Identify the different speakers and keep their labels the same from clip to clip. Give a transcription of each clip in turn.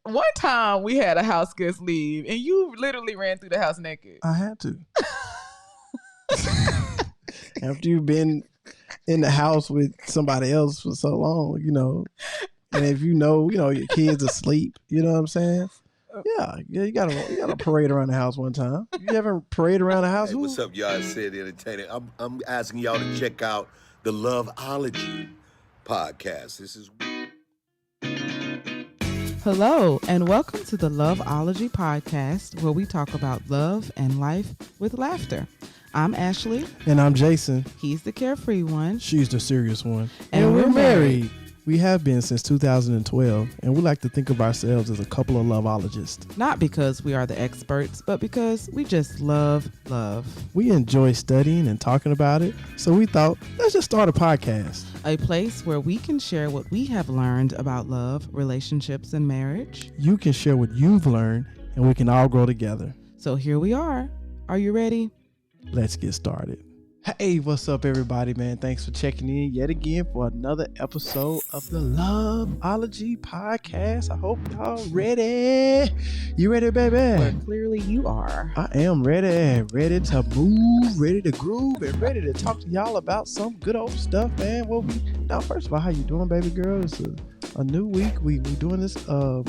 Speaker 1: one time we had a house guest leave, and you literally ran through the house naked.
Speaker 2: I had to. After you've been in the house with somebody else for so long, and if your kids asleep, you know what I'm saying? Yeah, you gotta parade around the house one time. You ever parade around the house?
Speaker 3: Hey, what's up, y'all? Said Entertainer. I'm asking y'all to check out the Loveology podcast. This is.
Speaker 1: Hello, and welcome to the Loveology podcast, where we talk about love and life with laughter. I'm Ashley.
Speaker 2: And I'm Jason.
Speaker 1: He's the carefree one.
Speaker 2: She's the serious one. And we're married. We have been since 2012, and we like to think of ourselves as a couple of loveologists.
Speaker 1: Not because we are the experts, but because we just love love.
Speaker 2: We enjoy studying and talking about it, so we thought, let's just start a podcast.
Speaker 1: A place where we can share what we have learned about love, relationships, and marriage.
Speaker 2: You can share what you've learned, and we can all grow together.
Speaker 1: So here we are. Are you ready?
Speaker 2: Let's get started. Hey, what's up, everybody, man? Thanks for checking in yet again for another episode of the Loveology podcast. I hope y'all ready. You ready, baby?
Speaker 1: Well, clearly you are.
Speaker 2: I am ready. Ready to move, ready to groove, and ready to talk to y'all about some good old stuff, man. Now, first of all, how you doing, baby girl? It's a new week. We doing this. Our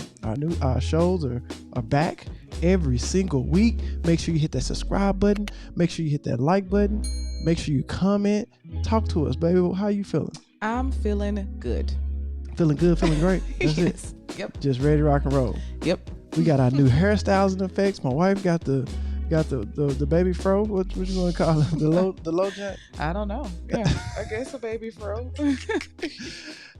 Speaker 2: shows are back every single week. Make sure you hit that subscribe button. Make sure you hit that like button. Make sure you comment. Talk to us, baby. How you feeling?
Speaker 1: I'm feeling good.
Speaker 2: Feeling good, feeling great. That's
Speaker 1: yes.
Speaker 2: it.
Speaker 1: Yep.
Speaker 2: Just ready to rock and roll.
Speaker 1: Yep.
Speaker 2: We got our new hairstyles and effects. My wife got the baby fro. What you gonna call it? The low jack?
Speaker 1: I don't know. Yeah, I guess a baby fro.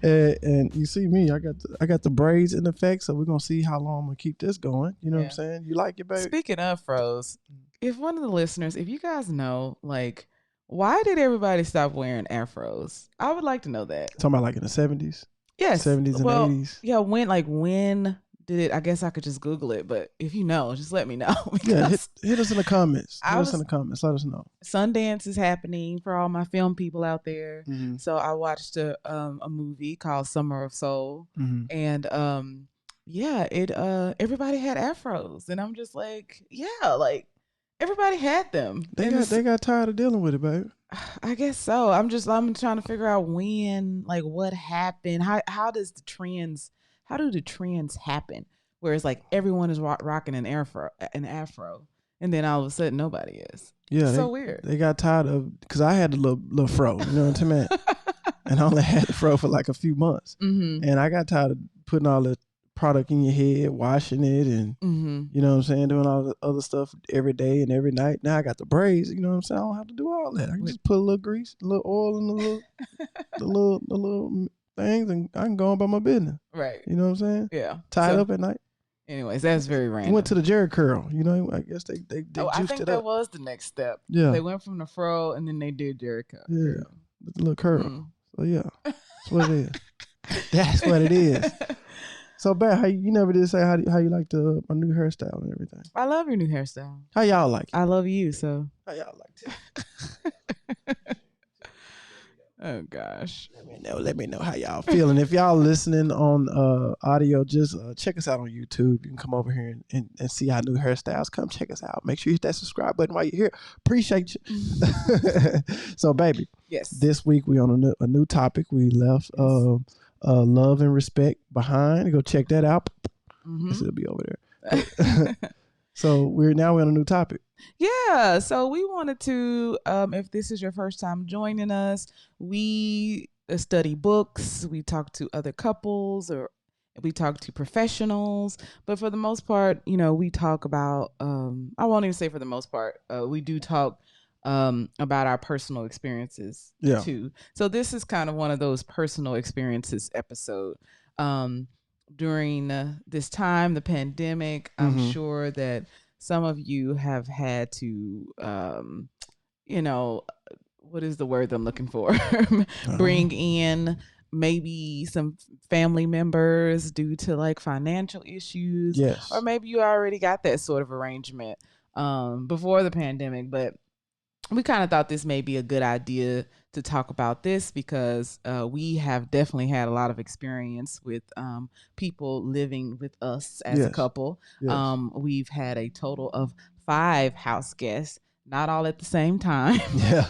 Speaker 2: And you see me, I got the braids in effect, so we're gonna see how long I'm gonna keep this going. You know what I'm saying? You like it, baby?
Speaker 1: Speaking of fros, if one of the listeners, if you guys know, like, why did everybody stop wearing afros? I would like to know that.
Speaker 2: Talking about like in the 70s?
Speaker 1: Yes.
Speaker 2: 70s and 80s?
Speaker 1: Yeah, when did it? I guess I could just Google it, but if you know, just let me know.
Speaker 2: Yeah, hit us in the comments. Let us know.
Speaker 1: Sundance is happening for all my film people out there.
Speaker 2: Mm-hmm.
Speaker 1: So I watched a movie called Summer of Soul,
Speaker 2: mm-hmm.
Speaker 1: and everybody had afros, and I'm just like, yeah, like everybody had them.
Speaker 2: They got tired of dealing with it, baby.
Speaker 1: I guess so. I'm trying to figure out when, like, what happened. How do the trends happen? Whereas like everyone is rocking an afro, and then all of a sudden nobody is.
Speaker 2: Yeah,
Speaker 1: so weird.
Speaker 2: They got tired of, because I had a little fro, you know what I mean? And I only had the fro for like a few months,
Speaker 1: mm-hmm.
Speaker 2: and I got tired of putting all the product in your head, washing it, and
Speaker 1: mm-hmm.
Speaker 2: you know what I'm saying, doing all the other stuff every day and every night. Now I got the braids, you know what I'm saying? I don't have to do all that. I can just put a little grease, a little oil in the little things, and I can go on by my business.
Speaker 1: Right.
Speaker 2: You know what I'm saying?
Speaker 1: Yeah.
Speaker 2: Tied up at night.
Speaker 1: Anyways, that's very random.
Speaker 2: Went to the Jerry curl. You know, I guess they juiced it up.
Speaker 1: I think that was the next step.
Speaker 2: Yeah.
Speaker 1: They went from the fro and then they did Jerry curl.
Speaker 2: Yeah. With the little curl. Mm. So yeah, that's what it is. That's what it is. So, Bear, you never did say how you like my new hairstyle and everything.
Speaker 1: I love your new hairstyle.
Speaker 2: How y'all like it?
Speaker 1: I love you, so.
Speaker 2: How y'all like it?
Speaker 1: Oh gosh.
Speaker 2: Let me know how y'all feeling. If y'all listening on audio, just check us out on YouTube. You can come over here and see our new hairstyles. Come check us out. Make sure you hit that subscribe button while you're here. Appreciate you. So, baby.
Speaker 1: Yes.
Speaker 2: This week we on a new topic. We left love and respect behind. Go check that out. Mm-hmm. It'll be over there. So we're on a new topic.
Speaker 1: Yeah. So we wanted to, if this is your first time joining us, we study books. We talk to other couples, or we talk to professionals. But for the most part, we talk about, I won't even say for the most part, we do talk about our personal experiences too. So this is kind of one of those personal experiences episode. During this time, the pandemic,
Speaker 2: mm-hmm.
Speaker 1: I'm sure that some of you have had to, what is the word that I'm looking for? Bring in maybe some family members due to like financial issues.
Speaker 2: Yes.
Speaker 1: Or maybe you already got that sort of arrangement before the pandemic, but we kind of thought this may be a good idea to talk about this because we have definitely had a lot of experience with people living with us as a couple.
Speaker 2: Yes.
Speaker 1: We've had a total of 5 house guests, not all at the same time.
Speaker 2: Yeah.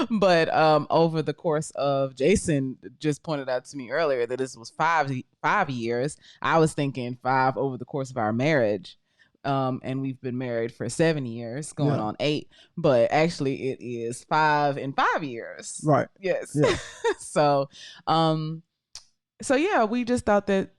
Speaker 1: But over the course of, Jason just pointed out to me earlier that this was 5 years. I was thinking 5 over the course of our marriage. And we've been married for 7 years, going on 8, but actually it is 5 in 5 years.
Speaker 2: Right.
Speaker 1: Yes.
Speaker 2: Yeah.
Speaker 1: So yeah, we just thought that,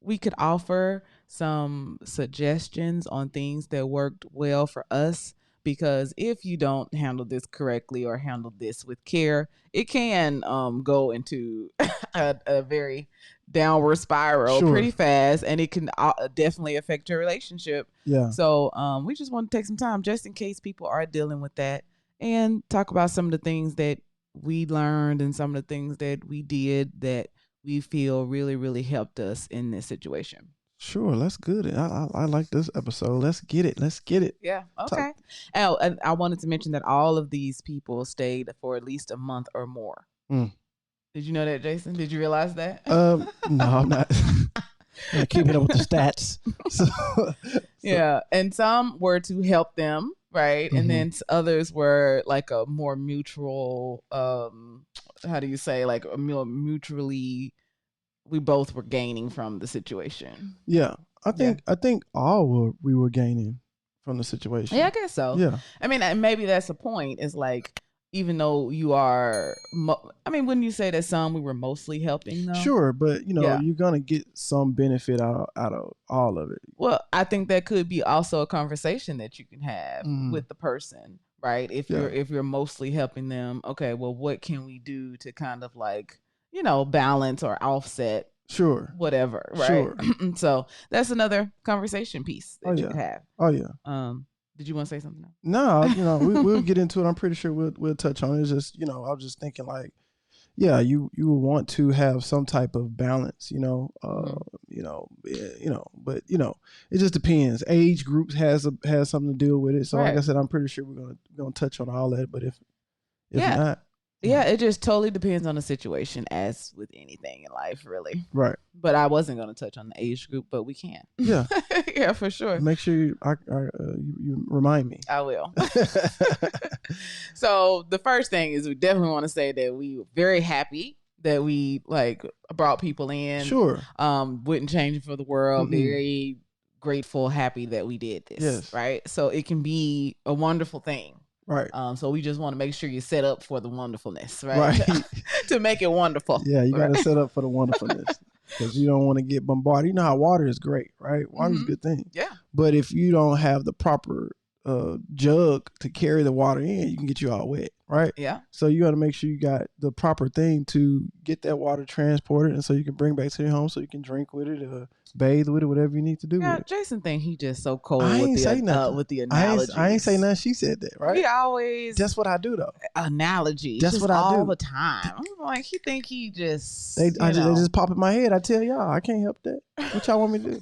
Speaker 1: we could offer some suggestions on things that worked well for us, because if you don't handle this correctly or handle this with care, it can go into a very downward spiral pretty fast, and it can definitely affect your relationship.
Speaker 2: Yeah.
Speaker 1: So we just want to take some time just in case people are dealing with that, and talk about some of the things that we learned and some of the things that we did that we feel really, really helped us in this situation.
Speaker 2: Sure, let's good. I like this episode. Let's get it.
Speaker 1: Yeah. Okay. Oh, and I wanted to mention that all of these people stayed for at least a month or more.
Speaker 2: Mm.
Speaker 1: Did you know that, Jason? Did you realize that?
Speaker 2: No, I'm not. I'm keeping up with the stats. So.
Speaker 1: Yeah, and some were to help them, right? Mm-hmm. And then others were like a more mutual. How do you say? Like a more mutually. We both were gaining from the situation.
Speaker 2: Yeah, I think we were gaining from the situation.
Speaker 1: Yeah, I guess so.
Speaker 2: Yeah,
Speaker 1: I mean, maybe that's the point. Is like, even though you are, when you say that we were mostly helping them.
Speaker 2: Sure, but you're gonna get some benefit out of all of it.
Speaker 1: Well, I think that could be also a conversation that you can have with the person, right? If you're mostly helping them, okay, well, what can we do to kind of like, balance or offset, whatever, right?
Speaker 2: Sure.
Speaker 1: So that's another conversation piece that you could have.
Speaker 2: Oh yeah.
Speaker 1: Did you want to say something else?
Speaker 2: No, we'll get into it. I'm pretty sure we'll touch on it. It's just, I was just thinking like, yeah, you will want to have some type of balance, but it just depends. Age groups has something to deal with it. So like I said, I'm pretty sure we're gonna touch on all that. But if not.
Speaker 1: Yeah, it just totally depends on the situation, as with anything in life, really.
Speaker 2: Right.
Speaker 1: But I wasn't going to touch on the age group, but we can.
Speaker 2: Yeah.
Speaker 1: Yeah, for sure.
Speaker 2: Make sure you remind me.
Speaker 1: I will. So the first thing is, we definitely want to say that we were very happy that we brought people in.
Speaker 2: Sure.
Speaker 1: Wouldn't change it for the world. Mm-hmm. Very grateful, happy that we did this.
Speaker 2: Yes.
Speaker 1: Right. So it can be a wonderful thing.
Speaker 2: Right.
Speaker 1: So we just want to make sure you're set up for the wonderfulness, right? To make it wonderful.
Speaker 2: Yeah, you got to set up for the wonderfulness, because you don't want to get bombarded. You know how water is great, right? Water's a good thing.
Speaker 1: Yeah.
Speaker 2: But if you don't have the proper jug to carry the water in, you can get you all wet, right?
Speaker 1: Yeah.
Speaker 2: So you got to make sure you got the proper thing to get that water transported, and so you can bring back to your home, so you can drink with it, bathe with it, whatever you need to do.
Speaker 1: Yeah,
Speaker 2: with it.
Speaker 1: Jason think he just so cold
Speaker 2: with
Speaker 1: the analogy.
Speaker 2: I ain't say nothing. She said that, right?
Speaker 1: He always.
Speaker 2: That's what I do though.
Speaker 1: Analogy.
Speaker 2: That's what I do
Speaker 1: all the time. I'm like, he think he just.
Speaker 2: They just pop in my head. I tell y'all, I can't help that. What y'all want me to do?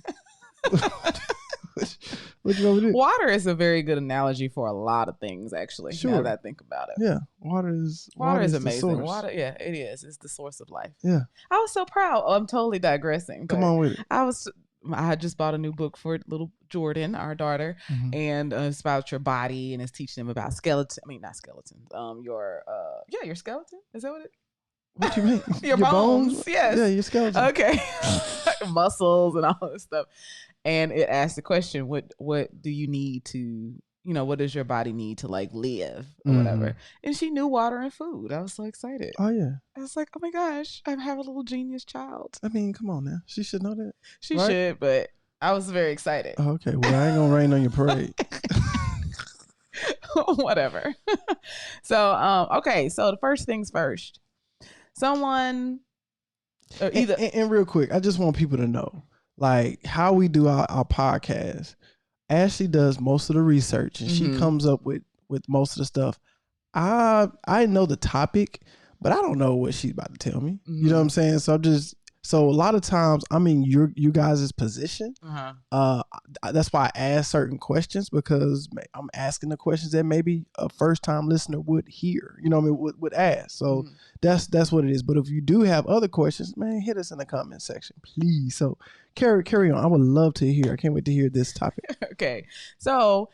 Speaker 2: What you want me to do?
Speaker 1: Water is a very good analogy for a lot of things, actually.
Speaker 2: Sure.
Speaker 1: Now that I think about it.
Speaker 2: Yeah, water is
Speaker 1: amazing. Water, yeah, it is. It's the source of life.
Speaker 2: Yeah.
Speaker 1: I was so proud. I'm totally digressing.
Speaker 2: Come on with it.
Speaker 1: I had just bought a new book for little Jordan, our daughter, and it's about your body, and it's teaching them about skeleton. I mean, not skeletons. Your skeleton. Is that what it?
Speaker 2: What you mean?
Speaker 1: Your bones. Yes.
Speaker 2: Yeah, your skeleton.
Speaker 1: Okay. Muscles and all this stuff. And it asked the question, what do you need to, what does your body need to live or whatever? And she knew water and food. I was so excited.
Speaker 2: Oh, yeah.
Speaker 1: I was like, oh my gosh, I have a little genius child.
Speaker 2: I mean, come on now. She should know that.
Speaker 1: She should, but I was very excited.
Speaker 2: Oh, okay. Well, I ain't going to rain on your parade.
Speaker 1: Whatever. So, okay. So the first things first. Someone, or either.
Speaker 2: And real quick, I just want people to know. How we do our podcast, Ashley does most of the research, and she comes up with most of the stuff. I know the topic, but I don't know what she's about to tell me. You know what I'm saying? So So a lot of times, I'm in you guys' position.
Speaker 1: Uh-huh.
Speaker 2: That's why I ask certain questions, because I'm asking the questions that maybe a first time listener would hear. You know what I mean? Would ask. So that's what it is. But if you do have other questions, man, hit us in the comment section, please. So carry on. I would love to hear. I can't wait to hear this topic.
Speaker 1: Okay. So,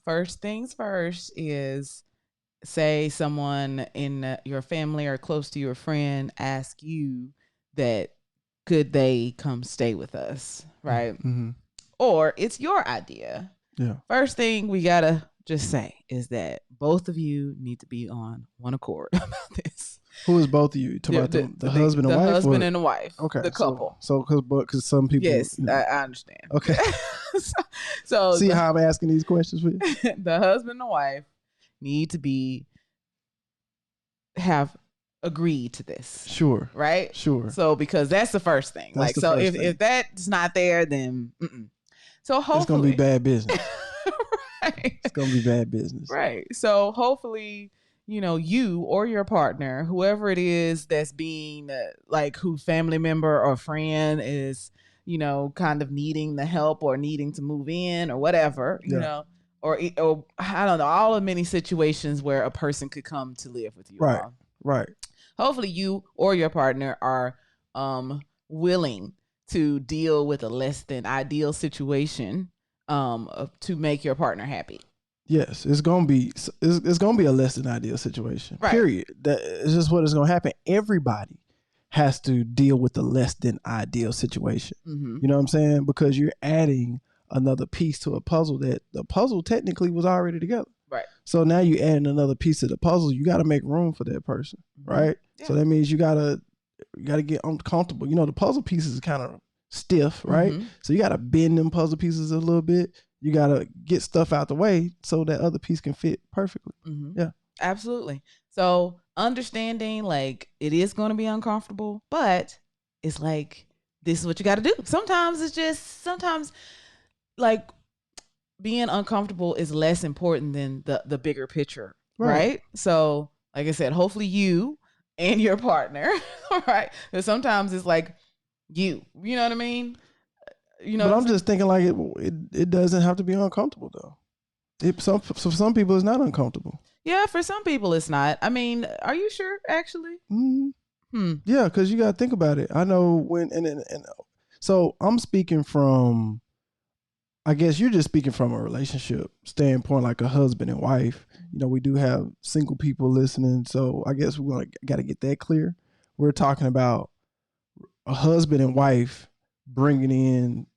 Speaker 1: first things first is, say someone in your family or close to your friend ask you that could they come stay with us, right?
Speaker 2: Mm-hmm.
Speaker 1: Or it's your idea.
Speaker 2: Yeah.
Speaker 1: First thing we gotta just say is that both of you need to be on one accord about this.
Speaker 2: Who is both of you? Talking about the husband and wife?
Speaker 1: The husband
Speaker 2: or?
Speaker 1: and the wife.
Speaker 2: Okay.
Speaker 1: The couple.
Speaker 2: So because some people.
Speaker 1: Yes, I understand.
Speaker 2: Okay.
Speaker 1: so
Speaker 2: see how I'm asking these questions for you?
Speaker 1: The husband and the wife need to have agreed to this.
Speaker 2: Sure.
Speaker 1: Right?
Speaker 2: Sure.
Speaker 1: So because that's the first thing.
Speaker 2: That's
Speaker 1: if that's not there, then so hopefully
Speaker 2: it's gonna be bad business.
Speaker 1: Right.
Speaker 2: It's gonna be bad business.
Speaker 1: Right. So hopefully, you or your partner, whoever it is that's being who family member or friend is, kind of needing the help or needing to move in or whatever, or I don't know, all the many situations where a person could come to live with you.
Speaker 2: Right. Right.
Speaker 1: Hopefully you or your partner are willing to deal with a less than ideal situation to make your partner happy.
Speaker 2: Yes, it's gonna be a less than ideal situation. Right. Period. That is just what is gonna happen. Everybody has to deal with the less than ideal situation. Mm-hmm. You know what I'm saying? Because you're adding another piece to a puzzle that the puzzle technically was already together.
Speaker 1: Right.
Speaker 2: So now you adding another piece to the puzzle. You got to make room for that person, right? Yeah. So that means you gotta get uncomfortable. The puzzle pieces are kind of stiff, right? Mm-hmm. So you got to bend them puzzle pieces a little bit. You got to get stuff out the way so that other piece can fit perfectly. Mm-hmm. Yeah,
Speaker 1: absolutely. So understanding it is going to be uncomfortable, but it's this is what you got to do. Sometimes being uncomfortable is less important than the bigger picture, right? So, like I said, hopefully you and your partner, right? Because sometimes it's you know what I mean?
Speaker 2: But I'm just thinking it doesn't have to be uncomfortable though. For some people it's not uncomfortable.
Speaker 1: Yeah, for some people it's not. I mean, are you sure actually? Mm-hmm.
Speaker 2: Yeah, because you got to think about it. I know when and so I'm speaking from. I guess you're just speaking from a relationship standpoint, like a husband and wife. We do have single people listening, so I guess we got to get that clear. We're talking about a husband and wife bringing in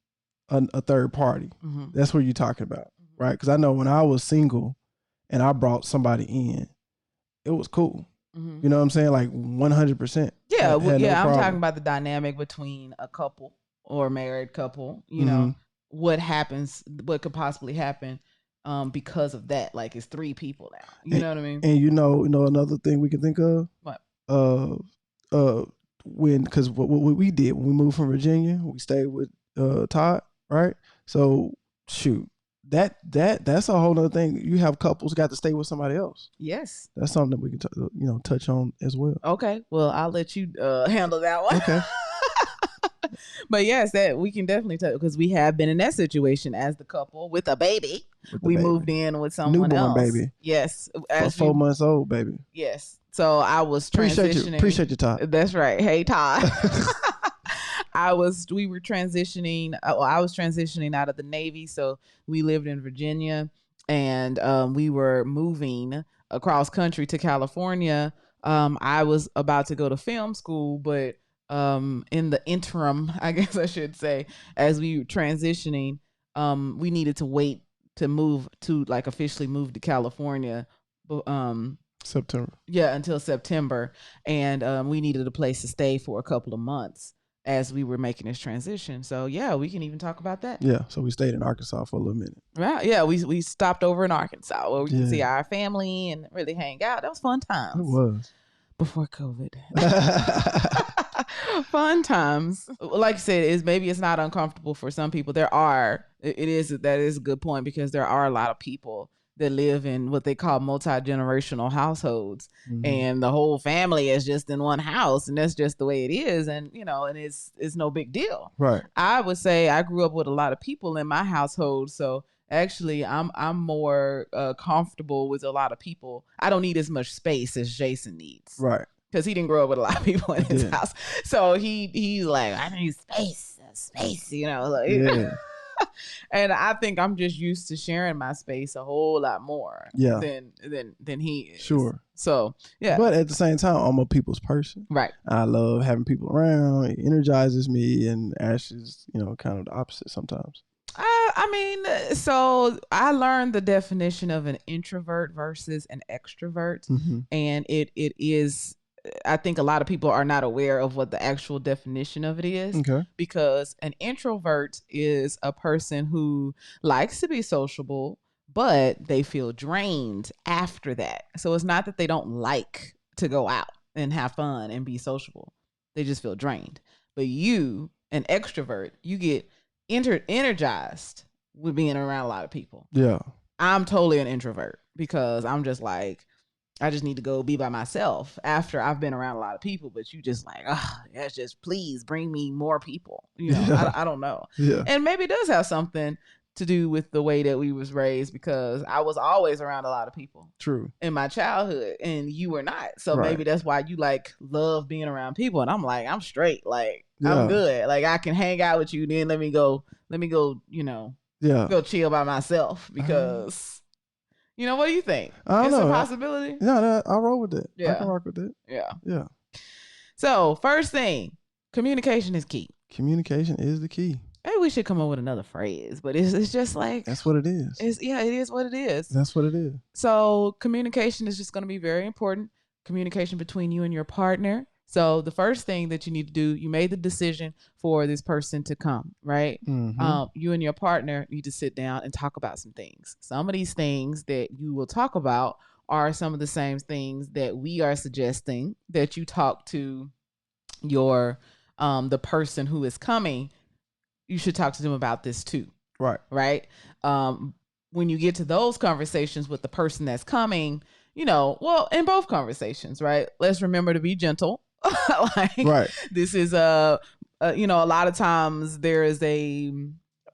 Speaker 2: a third party. Mm-hmm. That's what you're talking about, right? Because I know when I was single and I brought somebody in, it was cool. Mm-hmm. You know what I'm saying? 100%.
Speaker 1: Yeah, I'm talking about the dynamic between a couple or a married couple, you know. What could possibly happen because of that. It's 3 people now. You know what I mean?
Speaker 2: And another thing we can think of?
Speaker 1: What?
Speaker 2: Because what we did when we moved from Virginia, we stayed with Todd, right? So shoot, that's a whole other thing. You have couples got to stay with somebody else.
Speaker 1: Yes.
Speaker 2: That's something that we can touch on as well.
Speaker 1: Okay. Well, I'll let you handle that one.
Speaker 2: Okay.
Speaker 1: But yes, that we can definitely tell because we have been in that situation as the couple with a baby. We moved in with someone else.
Speaker 2: Newborn baby.
Speaker 1: Yes.
Speaker 2: 4 months old baby.
Speaker 1: Yes. So I was transitioning.
Speaker 2: Appreciate you, Todd.
Speaker 1: That's right. Hey, Todd. I was transitioning out of the Navy. So we lived in Virginia and we were moving across country to California. I was about to go to film school, but in the interim, I guess I should say, as we were transitioning, we needed to wait to move to officially move to California.
Speaker 2: September.
Speaker 1: Yeah, until September. And we needed a place to stay for a couple of months as we were making this transition. So yeah, we can even talk about that.
Speaker 2: Yeah. So we stayed in Arkansas for a little minute.
Speaker 1: Right. Yeah. We stopped over in Arkansas where we could see our family and really hang out. That was fun times.
Speaker 2: It was.
Speaker 1: Before COVID. Fun times. Like you said, maybe it's not uncomfortable for some people. That is a good point because there are a lot of people that live in what they call multi-generational households,
Speaker 2: Mhm.
Speaker 1: and the whole family is just in one house, and that's just the way it is, and and it's no big deal.
Speaker 2: Right.
Speaker 1: I would say I grew up with a lot of people in my household, so actually I'm more comfortable with a lot of people. I don't need as much space as Jason needs.
Speaker 2: Right.
Speaker 1: Because he didn't grow up with a lot of people in his
Speaker 2: Yeah.
Speaker 1: house. So he's like, I need space, like,
Speaker 2: Yeah.
Speaker 1: and I think I'm just used to sharing my space a whole lot more
Speaker 2: Yeah.
Speaker 1: than he is.
Speaker 2: Sure.
Speaker 1: So yeah.
Speaker 2: But at the same time, I'm a people's person.
Speaker 1: Right.
Speaker 2: I love having people around. It energizes me, and Ash is, kind of the opposite sometimes.
Speaker 1: I mean, so I learned the definition of an introvert versus an extrovert,
Speaker 2: Mm-hmm.
Speaker 1: and it is. I think a lot of people are not aware of what the actual definition of it is.
Speaker 2: Okay.
Speaker 1: Because an introvert is a person who likes to be sociable, but they feel drained after that. So it's not that they don't like to go out and have fun and be sociable. They just feel drained. But you, an extrovert, you get energized with being around a lot of people.
Speaker 2: Yeah.
Speaker 1: I'm totally an introvert because I'm just like, I just need to go be by myself after I've been around a lot of people. But you just like, that's just, please bring me more people.
Speaker 2: Yeah.
Speaker 1: I don't know.
Speaker 2: Yeah.
Speaker 1: And maybe it does have something to do with the way that we was raised, because I was always around a lot of people.
Speaker 2: True.
Speaker 1: In my childhood, and you were not. So
Speaker 2: Right.
Speaker 1: maybe that's why you like love being around people. And I'm like, I'm straight. Like,
Speaker 2: Yeah.
Speaker 1: I'm good. Like, I can hang out with you. Then let me go,
Speaker 2: Yeah.
Speaker 1: go chill by myself because. What do you think?
Speaker 2: I don't
Speaker 1: it's
Speaker 2: know.
Speaker 1: a possibility.
Speaker 2: No, I'll roll with it.
Speaker 1: Yeah.
Speaker 2: I can rock with it.
Speaker 1: Yeah.
Speaker 2: Yeah.
Speaker 1: So first thing, communication is key.
Speaker 2: Communication is the key.
Speaker 1: Maybe we should come up with another phrase, but it's just like,
Speaker 2: That's what it is.
Speaker 1: it is what it is.
Speaker 2: That's what it is.
Speaker 1: So communication is just going to be very important. Communication between you and your partner. So the first thing that you need to do, you made the decision for this person to come, right?
Speaker 2: Mm-hmm.
Speaker 1: You and your partner need to sit down and talk about some things. Some of these things that you will talk about are some of the same things that we are suggesting that you talk to your the person who is coming. You should talk to them about this too.
Speaker 2: Right.
Speaker 1: When you get to those conversations with the person that's coming, in both conversations, right? Let's remember to be gentle.
Speaker 2: Right.
Speaker 1: This is a lot of times there is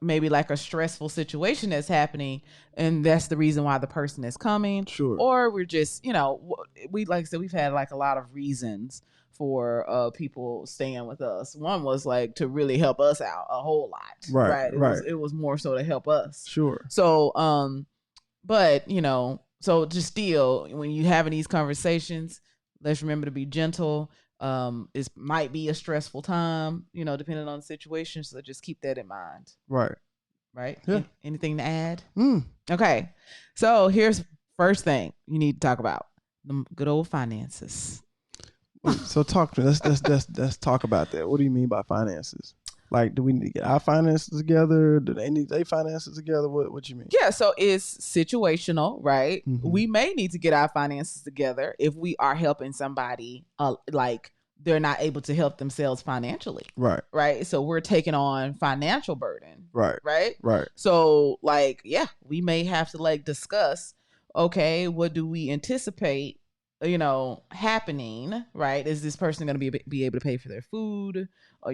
Speaker 1: maybe like a stressful situation that's happening, and that's the reason why the person is coming.
Speaker 2: Sure.
Speaker 1: Or we're just, like I said, we've had like a lot of reasons for people staying with us. One was like to really help us out a whole lot.
Speaker 2: Right.
Speaker 1: It was more so to help us.
Speaker 2: Sure.
Speaker 1: So, but so just still, when you having these conversations, let's remember to be gentle. It might be a stressful time, depending on the situation. So just keep that in mind.
Speaker 2: Right. Yeah.
Speaker 1: Anything to add? Okay. So here's first thing you need to talk about: the good old finances.
Speaker 2: So talk to me. Let's talk about that. What do you mean by finances? Like, do we need to get our finances together? Do they need their finances together? What you mean?
Speaker 1: Yeah, so it's situational, right?
Speaker 2: Mm-hmm.
Speaker 1: We may need to get our finances together if we are helping somebody like they're not able to help themselves financially. Right. So we're taking on financial burden. Right. So like, yeah, we may have to like discuss, okay, what do we anticipate, happening, right? Is this person going to be able to pay for their food? Or,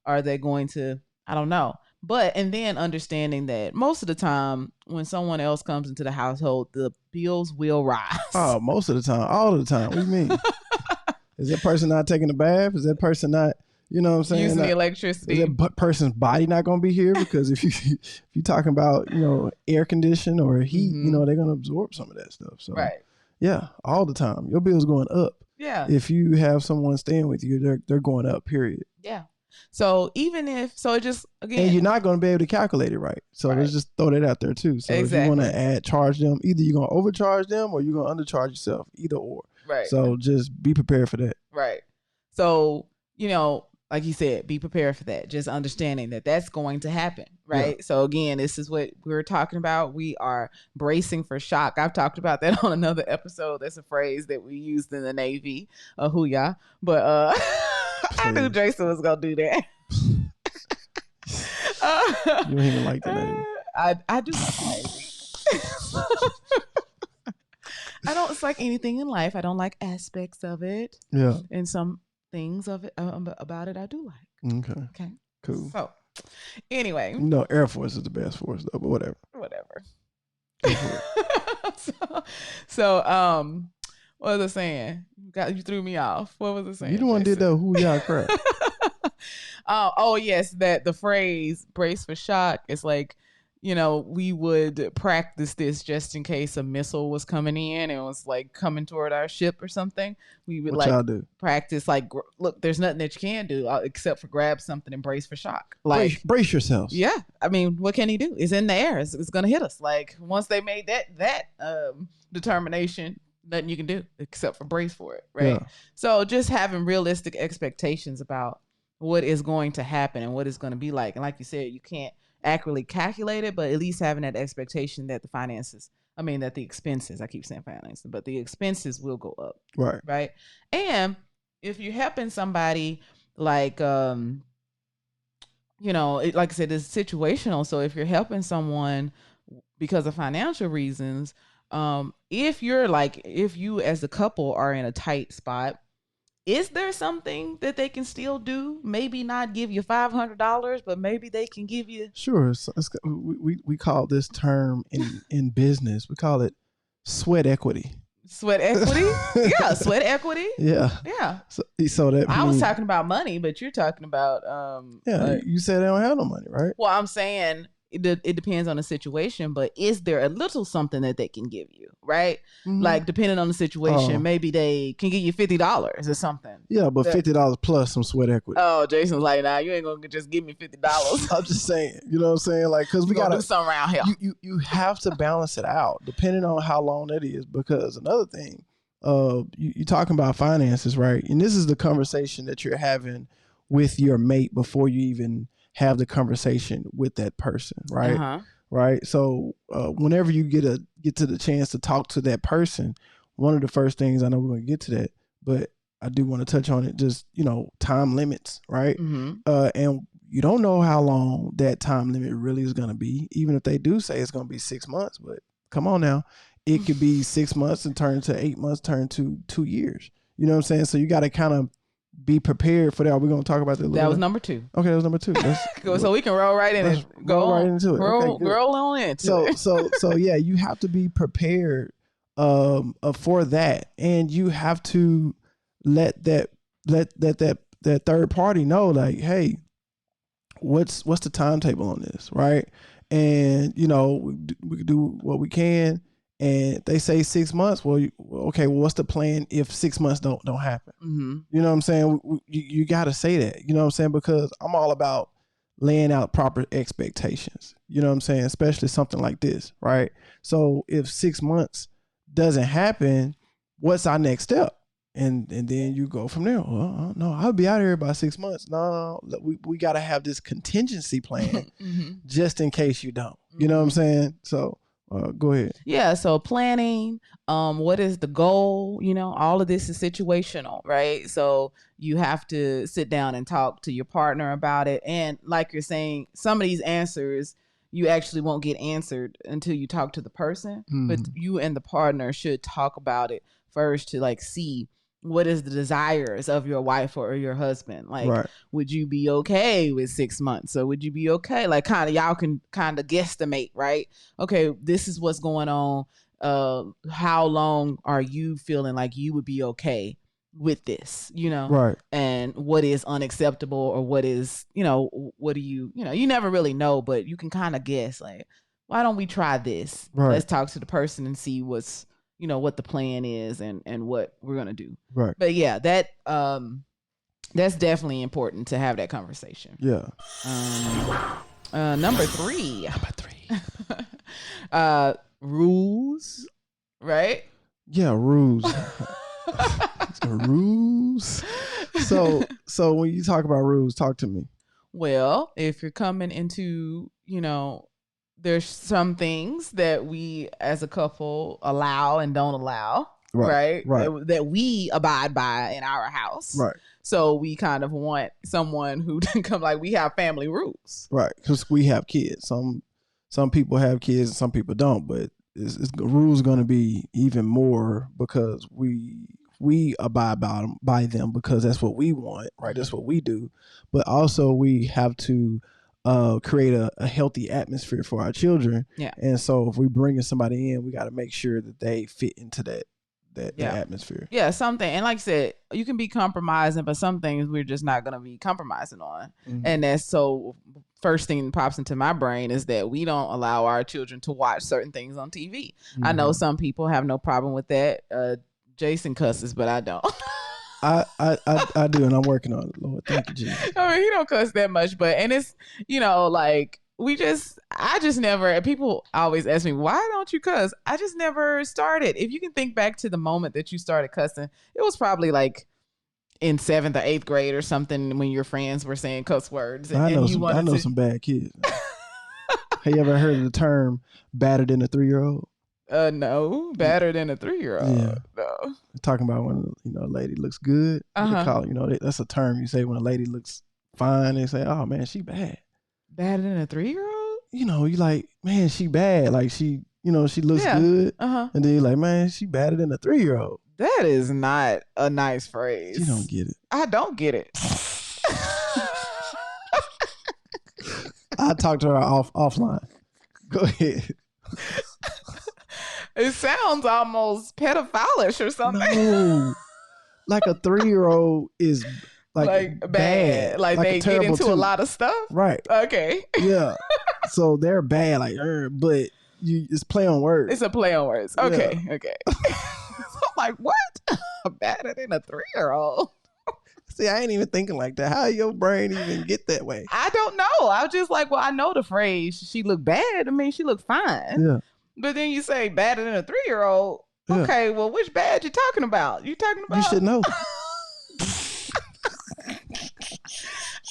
Speaker 1: are they going to, I don't know. And then understanding that most of the time when someone else comes into the household, the bills will rise.
Speaker 2: Oh, most of the time, all of the time. What do you mean? Is that person not taking a bath? Is that person not, what I'm saying?
Speaker 1: Using the electricity.
Speaker 2: Is that person's body not going to be here? Because if you're talking about, air condition or heat,
Speaker 1: Mm-hmm.
Speaker 2: they're going to absorb some of that stuff. So
Speaker 1: right.
Speaker 2: Yeah, all the time. Your bill's going up.
Speaker 1: Yeah.
Speaker 2: If you have someone staying with you, they're going up, period.
Speaker 1: Yeah. So it just, again.
Speaker 2: And you're not going to be able to calculate it right. So let's just throw that out there too. So if you want to charge them, either you're going to overcharge them or you're going to undercharge yourself, either or.
Speaker 1: Right.
Speaker 2: So just be prepared for that.
Speaker 1: Right. So, like you said, be prepared for that. Just understanding that that's going to happen. Right. Yeah. So again, this is what we're talking about. We are bracing for shock. I've talked about that on another episode. That's a phrase that we used in the Navy, hoo-yah. But I knew Jason was going to do that.
Speaker 2: You don't even like the Navy.
Speaker 1: I do like the Navy. I don't. It's like anything in life. I don't like aspects of it.
Speaker 2: Yeah.
Speaker 1: And some things of it about it I do like.
Speaker 2: Okay.
Speaker 1: Okay.
Speaker 2: Cool.
Speaker 1: So, anyway.
Speaker 2: No, Air Force is the best force though, but whatever.
Speaker 1: Whatever. so, what was I saying? You threw me off. What was I saying?
Speaker 2: You the one did that who y'all crap.
Speaker 1: Oh yes, that the phrase "brace for shock" is like, we would practice this just in case a missile was coming in and was like coming toward our ship or something. We would
Speaker 2: what y'all do?
Speaker 1: Practice like, look, there's nothing that you can do except for grab something and brace for shock. Like
Speaker 2: brace yourselves.
Speaker 1: Yeah, I mean, what can he do? It's in the air. It's gonna hit us. Like once they made that determination, nothing you can do except for brace for it, right? Yeah. So just having realistic expectations about what is going to happen and what it's going to be like. And like you said, you can't accurately calculate it, but at least having that expectation that that the expenses, I keep saying finances, but the expenses will go up.
Speaker 2: Right.
Speaker 1: Right. And if you're helping somebody like, like I said, it's situational. So if you're helping someone because of financial reasons, if you as a couple are in a tight spot, is there something that they can still do? Maybe not give you $500, but maybe they can give you.
Speaker 2: Sure. So we call this term in business, we call it sweat equity.
Speaker 1: Sweat equity? Yeah, sweat equity.
Speaker 2: Yeah.
Speaker 1: Yeah.
Speaker 2: So that
Speaker 1: I was talking about money, but you're talking about
Speaker 2: you said they don't have no money, right?
Speaker 1: Well, I'm saying it depends on the situation, but is there a little something that they can give you, right? Mm-hmm. Like depending on the situation, maybe they can give you $50 or something.
Speaker 2: Yeah, but $50 plus some sweat equity.
Speaker 1: Oh, Jason's like, nah, you ain't gonna just give me $50.
Speaker 2: I'm just saying, you know what I'm saying? Like, because we gotta
Speaker 1: do something around here.
Speaker 2: You have to balance it out depending on how long it is. Because another thing, you talking about finances, right? And this is the conversation that you're having with your mate before you even have the conversation with that person, right? Uh-huh. Right. So whenever you get to the chance to talk to that person, one of the first things, I know we're going to get to that, but I do want to touch on it. Just time limits, right? Mm-hmm. And you don't know how long that time limit really is going to be, even if they do say it's going to be 6 months. But come on now, it could be 6 months and turn to 8 months, turn to 2 years. You know what I'm saying? So you got to kind of be prepared for that. We're going to talk about that.
Speaker 1: That was number 2.
Speaker 2: Okay, that was number 2.
Speaker 1: So we can roll right in it.
Speaker 2: Roll right into it.
Speaker 1: Roll on into it.
Speaker 2: So yeah, you have to be prepared for that, and you have to let that third party know, like, hey, what's the timetable on this, right? And we can do what we can. And they say 6 months. Well, okay. Well, what's the plan if 6 months don't happen? Mm-hmm. You know what I'm saying? You got to say that. You know what I'm saying? Because I'm all about laying out proper expectations. You know what I'm saying? Especially something like this, right? So if 6 months doesn't happen, what's our next step? And then you go from there. Well, no, I'll be out here by 6 months. No, we got to have this contingency plan mm-hmm. just in case you don't. You know what I'm saying? So. Go ahead.
Speaker 1: Yeah. So planning, what is the goal? All of this is situational, right? So you have to sit down and talk to your partner about it. And like you're saying, some of these answers you actually won't get answered until you talk to the person. Mm. But you and the partner should talk about it first to see what is the desires of your wife or your husband. Like, right. Would you be okay with 6 months? Or would you be okay? Like, y'all can kind of guesstimate, right? Okay, this is what's going on. How long are you feeling like you would be okay with this,
Speaker 2: Right.
Speaker 1: And what is unacceptable, or what is, what do you never really know, but you can kind of guess, like, why don't we try this? Right. Let's talk to the person and see what's, what the plan is and what we're going to do.
Speaker 2: Right.
Speaker 1: But yeah, that's definitely important to have that conversation.
Speaker 2: Yeah.
Speaker 1: Number 3. Rules, right?
Speaker 2: Yeah, rules. Rules. So when you talk about rules, talk to me.
Speaker 1: Well, if you're coming into, there's some things that we as a couple allow and don't allow, right? That we abide by in our house.
Speaker 2: Right.
Speaker 1: So we kind of want someone who can come, like, we have family rules.
Speaker 2: Right. Because we have kids. Some people have kids and some people don't, but the rules going to be even more because we abide by them because that's what we want, right? That's what we do. But also we have to create a healthy atmosphere for our children.
Speaker 1: Yeah.
Speaker 2: And so if we bringing somebody in, we got to make sure that they fit into that atmosphere.
Speaker 1: Yeah, something. And like I said, you can be compromising, but some things we're just not going to be compromising on.
Speaker 2: Mhm.
Speaker 1: And that's so first thing that pops into my brain is that we don't allow our children to watch certain things on TV. I know some people have no problem with that. Jason cusses, but I don't.
Speaker 2: I do, and I'm working on it, Lord. Thank you, Jesus.
Speaker 1: I mean, he don't cuss that much, but, and it's, like, I just never, people always ask me, why don't you cuss? I just never started. If you can think back to the moment that you started cussing, it was probably like in 7th or 8th grade or something when your friends were saying cuss words.
Speaker 2: I know some bad kids. Have you ever heard of the term battered in a 3-year-old?
Speaker 1: No, better than a 3-year-old.
Speaker 2: Yeah.
Speaker 1: No.
Speaker 2: Talking about when a lady looks good. They call it, that's a term you say when a lady looks fine. They say, "Oh man, she bad."
Speaker 1: Better than a 3-year-old?
Speaker 2: You like, man, she bad. Like she looks good. And then you're like, man, she better than a 3-year-old.
Speaker 1: That is not a nice phrase.
Speaker 2: You don't get it.
Speaker 1: I don't get it.
Speaker 2: I talked to her offline. Go ahead.
Speaker 1: It sounds almost pedophilish or something.
Speaker 2: No. Like a 3-year-old is like bad.
Speaker 1: Like they get into a lot of stuff?
Speaker 2: Right.
Speaker 1: Okay.
Speaker 2: Yeah. So they're bad, but it's play on words.
Speaker 1: It's a play on words. Okay. Yeah. Okay. So I'm like, what? Better than a 3-year-old.
Speaker 2: See, I ain't even thinking like that. How your brain even get that way?
Speaker 1: I don't know. I was just like, well, I know the phrase, she looked bad. I mean, she looked fine.
Speaker 2: Yeah.
Speaker 1: But then you say better than a 3-year-old. Yeah. Okay, well, which bad you talking about? You
Speaker 2: should know.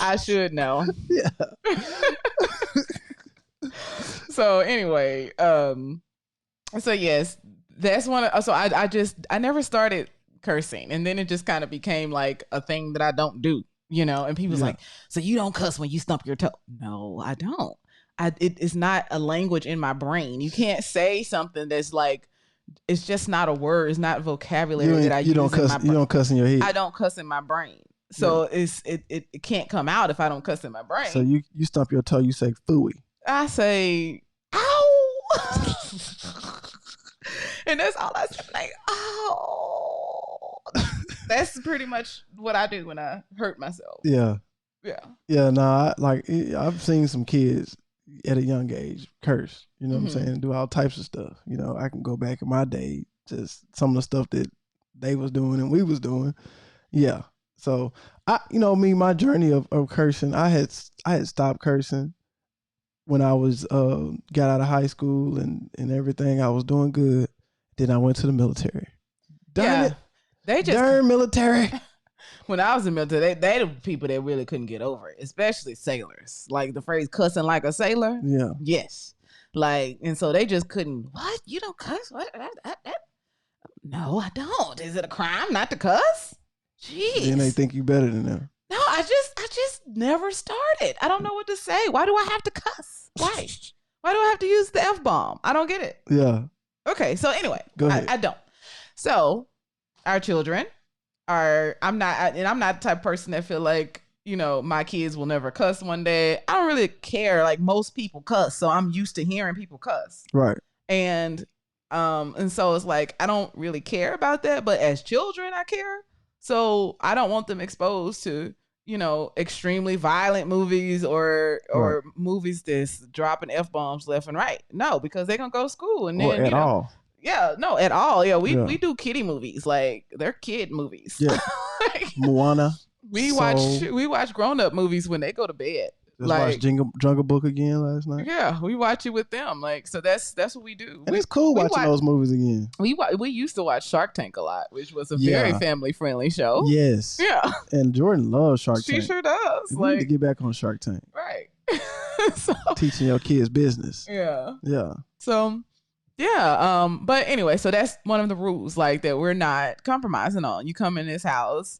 Speaker 1: I should know.
Speaker 2: Yeah.
Speaker 1: So anyway, so yes, that's one of, so I never started cursing, and then it just kind of became like a thing that I don't do, and people's like, so you don't cuss when you stump your toe? No, I don't. It's not a language in my brain. You can't say something that's like, it's just not a word. It's not vocabulary that I use in my brain.
Speaker 2: You don't cuss in your head.
Speaker 1: I don't cuss in my brain. So it can't come out if I don't cuss in my brain.
Speaker 2: So you stump your toe, you say phooey.
Speaker 1: I say, ow. And that's all I say, like, ow. That's pretty much what I do when I hurt myself.
Speaker 2: Yeah.
Speaker 1: Yeah.
Speaker 2: Yeah, no, I've seen some kids at a young age curse, what I'm saying, do all types of stuff. I can go back in my day, just some of the stuff that they was doing and we was doing. Yeah. So my journey of cursing, I had stopped cursing when I was got out of high school and everything. I was doing good. Then I went to the military. Darn military.
Speaker 1: When I was in the military, they the people that really couldn't get over it, especially sailors. Like the phrase cussing like a sailor.
Speaker 2: Yeah.
Speaker 1: Yes. Like, and so they just couldn't, what? You don't cuss? What? No, I don't. Is it a crime not to cuss? Jeez.
Speaker 2: Then they think you better than them.
Speaker 1: No, I just never started. I don't know what to say. Why do I have to cuss? Why? Why do I have to use the F-bomb? I don't get it.
Speaker 2: Yeah.
Speaker 1: Okay, so anyway,
Speaker 2: go ahead.
Speaker 1: I don't. So our children I'm not the type of person that feel like, my kids will never cuss one day. I don't really care. Like most people cuss. So I'm used to hearing people cuss.
Speaker 2: Right.
Speaker 1: And so it's like, I don't really care about that. But as children, I care. So I don't want them exposed to, extremely violent movies or movies that's dropping F-bombs left and right. No, because they're going to go to school. And then,
Speaker 2: all.
Speaker 1: Yeah, no, at all. Yeah, we do kiddie movies. Like, they're kid movies.
Speaker 2: Yeah. Moana.
Speaker 1: We watch grown-up movies when they go to bed.
Speaker 2: Just watched Jungle Book again last night.
Speaker 1: Yeah, we watch it with them. Like, so that's what we do.
Speaker 2: And it's cool watching those movies again.
Speaker 1: We used to watch Shark Tank a lot, which was a very family-friendly show.
Speaker 2: Yes.
Speaker 1: Yeah.
Speaker 2: And Jordan loves Shark Tank.
Speaker 1: She sure does.
Speaker 2: We need to get back on Shark Tank.
Speaker 1: Right.
Speaker 2: Teaching your kids business.
Speaker 1: Yeah.
Speaker 2: Yeah.
Speaker 1: So... yeah, but anyway, so that's one of the rules, like, that we're not compromising on. You come in this house,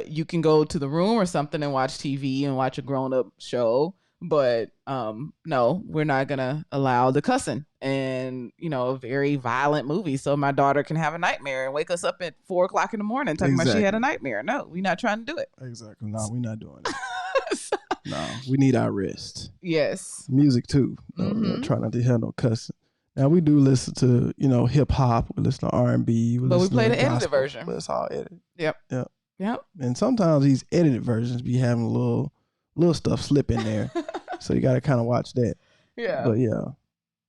Speaker 1: you can go to the room or something and watch TV and watch a grown-up show, but no, we're not gonna allow the cussing. And watching, a very violent movie so my daughter can have a nightmare and wake us up at 4:00 in the morning talking about she had a nightmare. No, we're not trying to do it.
Speaker 2: Exactly. No, we're not doing it. No, we need our rest.
Speaker 1: Yes.
Speaker 2: Music too. No, try not to hear no cussing. Now we do listen to, hip hop. We listen to R&B.
Speaker 1: But we play the edited version.
Speaker 2: But it's all edited.
Speaker 1: Yep.
Speaker 2: And sometimes these edited versions be having a little stuff slip in there, so you got to kind of watch that.
Speaker 1: Yeah.
Speaker 2: But yeah.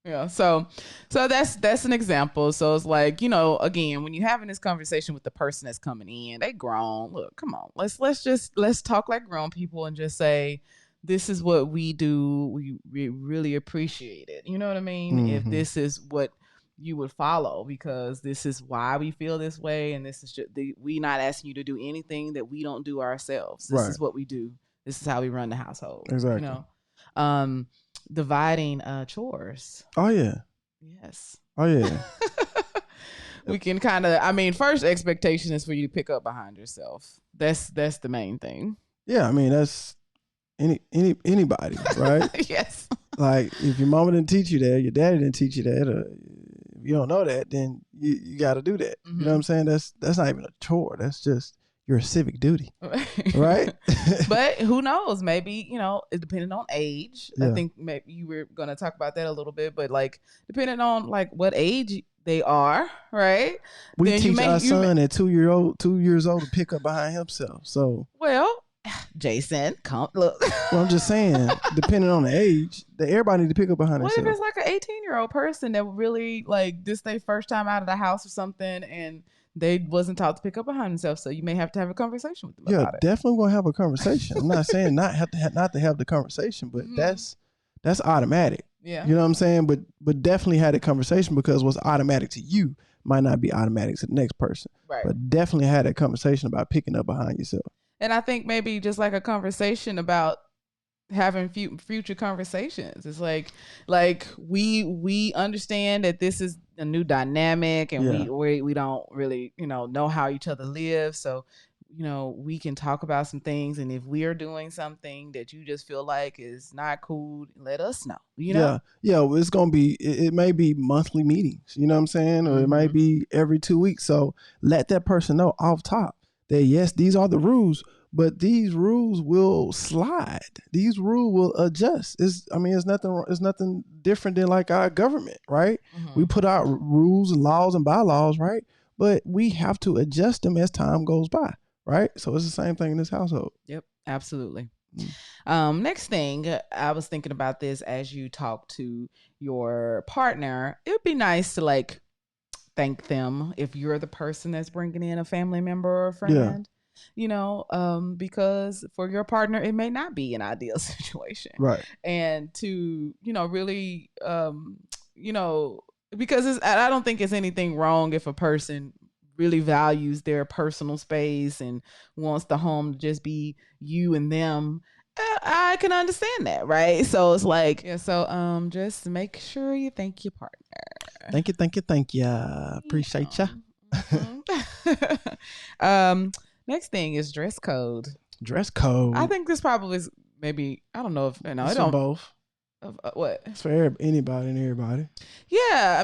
Speaker 1: Yeah. So that's an example. So it's like, again, when you're having this conversation with the person that's coming in, they grown. Look, come on, let's talk like grown people and just say, this is what we do. We really appreciate it. You know what I mean? If this is what you would follow, because this is why we feel this way, and this is just we not asking you to do anything that we don't do ourselves. This is what we do. This is how we run the household.
Speaker 2: Exactly.
Speaker 1: Dividing chores.
Speaker 2: Oh yeah.
Speaker 1: Yes.
Speaker 2: Oh yeah.
Speaker 1: We can kind of. First expectation is for you to pick up behind yourself. That's the main thing.
Speaker 2: Yeah, that's anybody, right?
Speaker 1: Yes.
Speaker 2: Like if your mama didn't teach you that, your daddy didn't teach you that, or if you don't know that, then you got to do that. You know what I'm saying? That's not even a chore. That's just your civic duty, right?
Speaker 1: But who knows? Maybe depending on age.
Speaker 2: Yeah.
Speaker 1: I think maybe you were going to talk about that a little bit, but like depending on like what age they are, right?
Speaker 2: We then teach our son at 2 years old to pick up behind himself. So
Speaker 1: Jason, come look.
Speaker 2: Well, I'm just saying, depending on the age, that everybody need to pick up behind themselves.
Speaker 1: What if it's like an 18-year-old person that really like this their first time out of the house or something, and they wasn't taught to pick up behind themselves? So you may have to have a conversation with them about it.
Speaker 2: Yeah, definitely gonna have a conversation. I'm not saying not to have the conversation, but that's automatic.
Speaker 1: Yeah,
Speaker 2: you know what I'm saying. But definitely had a conversation, because what's automatic to you might not be automatic to the next person.
Speaker 1: Right.
Speaker 2: But definitely had a conversation about picking up behind yourself.
Speaker 1: And I think maybe just like a conversation about having future conversations. It's like we understand that this is a new dynamic, and we don't really know how each other live. So we can talk about some things, and if we are doing something that you just feel like is not cool, let us know.
Speaker 2: Yeah. It's gonna be. It may be monthly meetings. You know what I'm saying, or it might be every 2 weeks. So let that person know off top that yes, these are the rules, but these rules will slide. These rules will adjust. It's nothing different than like our government, right? We put out rules and laws and bylaws, right? But we have to adjust them as time goes by, right? So it's the same thing in this household.
Speaker 1: Yep, absolutely. Next thing, I was thinking about this as you talk to your partner. It would be nice to like thank them if you're the person that's bringing in a family member or a friend. Because for your partner, it may not be an ideal situation.
Speaker 2: Right.
Speaker 1: And to, really, because I don't think it's anything wrong if a person really values their personal space and wants the home to just be you and them. I can understand that, right? So it's like, just make sure you thank your partner.
Speaker 2: Thank you. Appreciate ya.
Speaker 1: Next thing is dress code.
Speaker 2: Dress code.
Speaker 1: I think this probably is maybe, I don't know if,
Speaker 2: it's for both.
Speaker 1: What?
Speaker 2: It's for anybody and everybody.
Speaker 1: Yeah,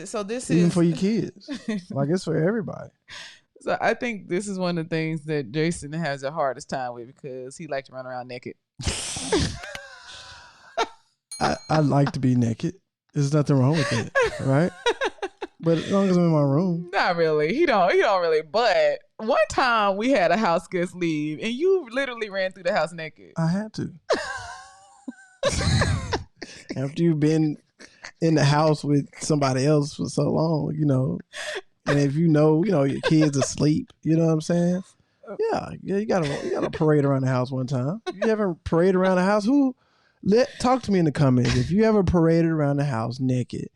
Speaker 1: so this
Speaker 2: even
Speaker 1: is
Speaker 2: for your kids. Like it's for everybody.
Speaker 1: So I think this is one of the things that Jason has the hardest time with, because he likes to run around naked.
Speaker 2: I like to be naked. There's nothing wrong with it, right? But as long as I'm in my room.
Speaker 1: Not really. He don't really. But one time we had a house guest leave, and you literally ran through the house naked.
Speaker 2: I had to. After you've been in the house with somebody else for so long, and if your kids asleep, you know what I'm saying? Yeah, you gotta parade around the house one time. You ever parade around the house? Talk to me in the comments if you ever paraded around the house naked.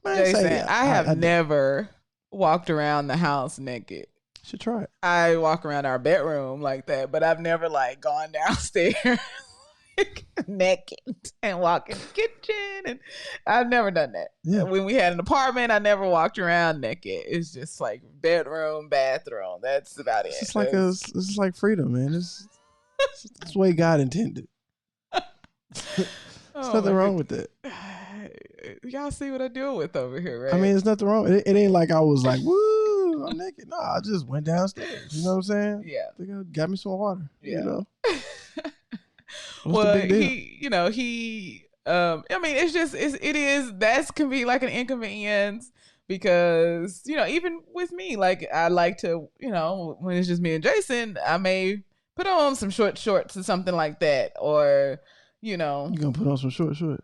Speaker 2: Man,
Speaker 1: Jason, I have never walked around the house naked.
Speaker 2: Should try it.
Speaker 1: I walk around our bedroom like that, but I've never like gone downstairs naked and walk in the kitchen, and I've never done that.
Speaker 2: Yeah.
Speaker 1: When we had an apartment, I never walked around naked. It's just like bedroom, bathroom. That's about it.
Speaker 2: It's like freedom, man. It's the way God intended. There's nothing wrong with that.
Speaker 1: Y'all see what I deal with over here, right?
Speaker 2: I mean, there's nothing wrong. It ain't like I was like, woo, I'm naked. No, I just went downstairs. You know what I'm saying?
Speaker 1: Yeah.
Speaker 2: They got me some water.
Speaker 1: Yeah.
Speaker 2: You know?
Speaker 1: Well, he, I mean, it's just, that can be like an inconvenience because, even with me, like I like to, when it's just me and Jason, I may put on some short shorts or something like that. Or,
Speaker 2: You gonna put on some short shorts?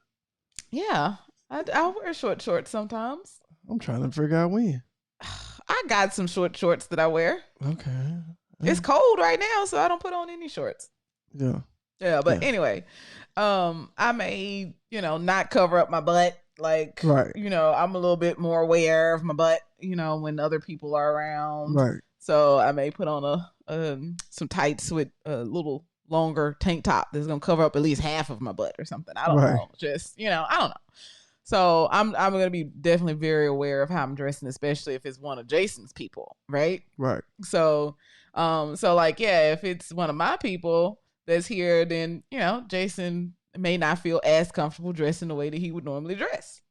Speaker 1: Yeah. I wear short shorts sometimes.
Speaker 2: I'm trying to figure out when.
Speaker 1: I got some short shorts that I wear.
Speaker 2: Okay.
Speaker 1: It's cold right now, so I don't put on any shorts.
Speaker 2: Yeah.
Speaker 1: Yeah, but anyway, I may, not cover up my butt. Like,
Speaker 2: right.
Speaker 1: I'm a little bit more aware of my butt, when other people are around.
Speaker 2: Right.
Speaker 1: So I may put on some tights with a little longer tank top that's gonna cover up at least half of my butt or something. I don't know. Just, I don't know. So I'm gonna be definitely very aware of how I'm dressing, especially if it's one of Jason's people, right?
Speaker 2: Right.
Speaker 1: So like, yeah, if it's one of my people that's here, then Jason may not feel as comfortable dressing the way that he would normally dress.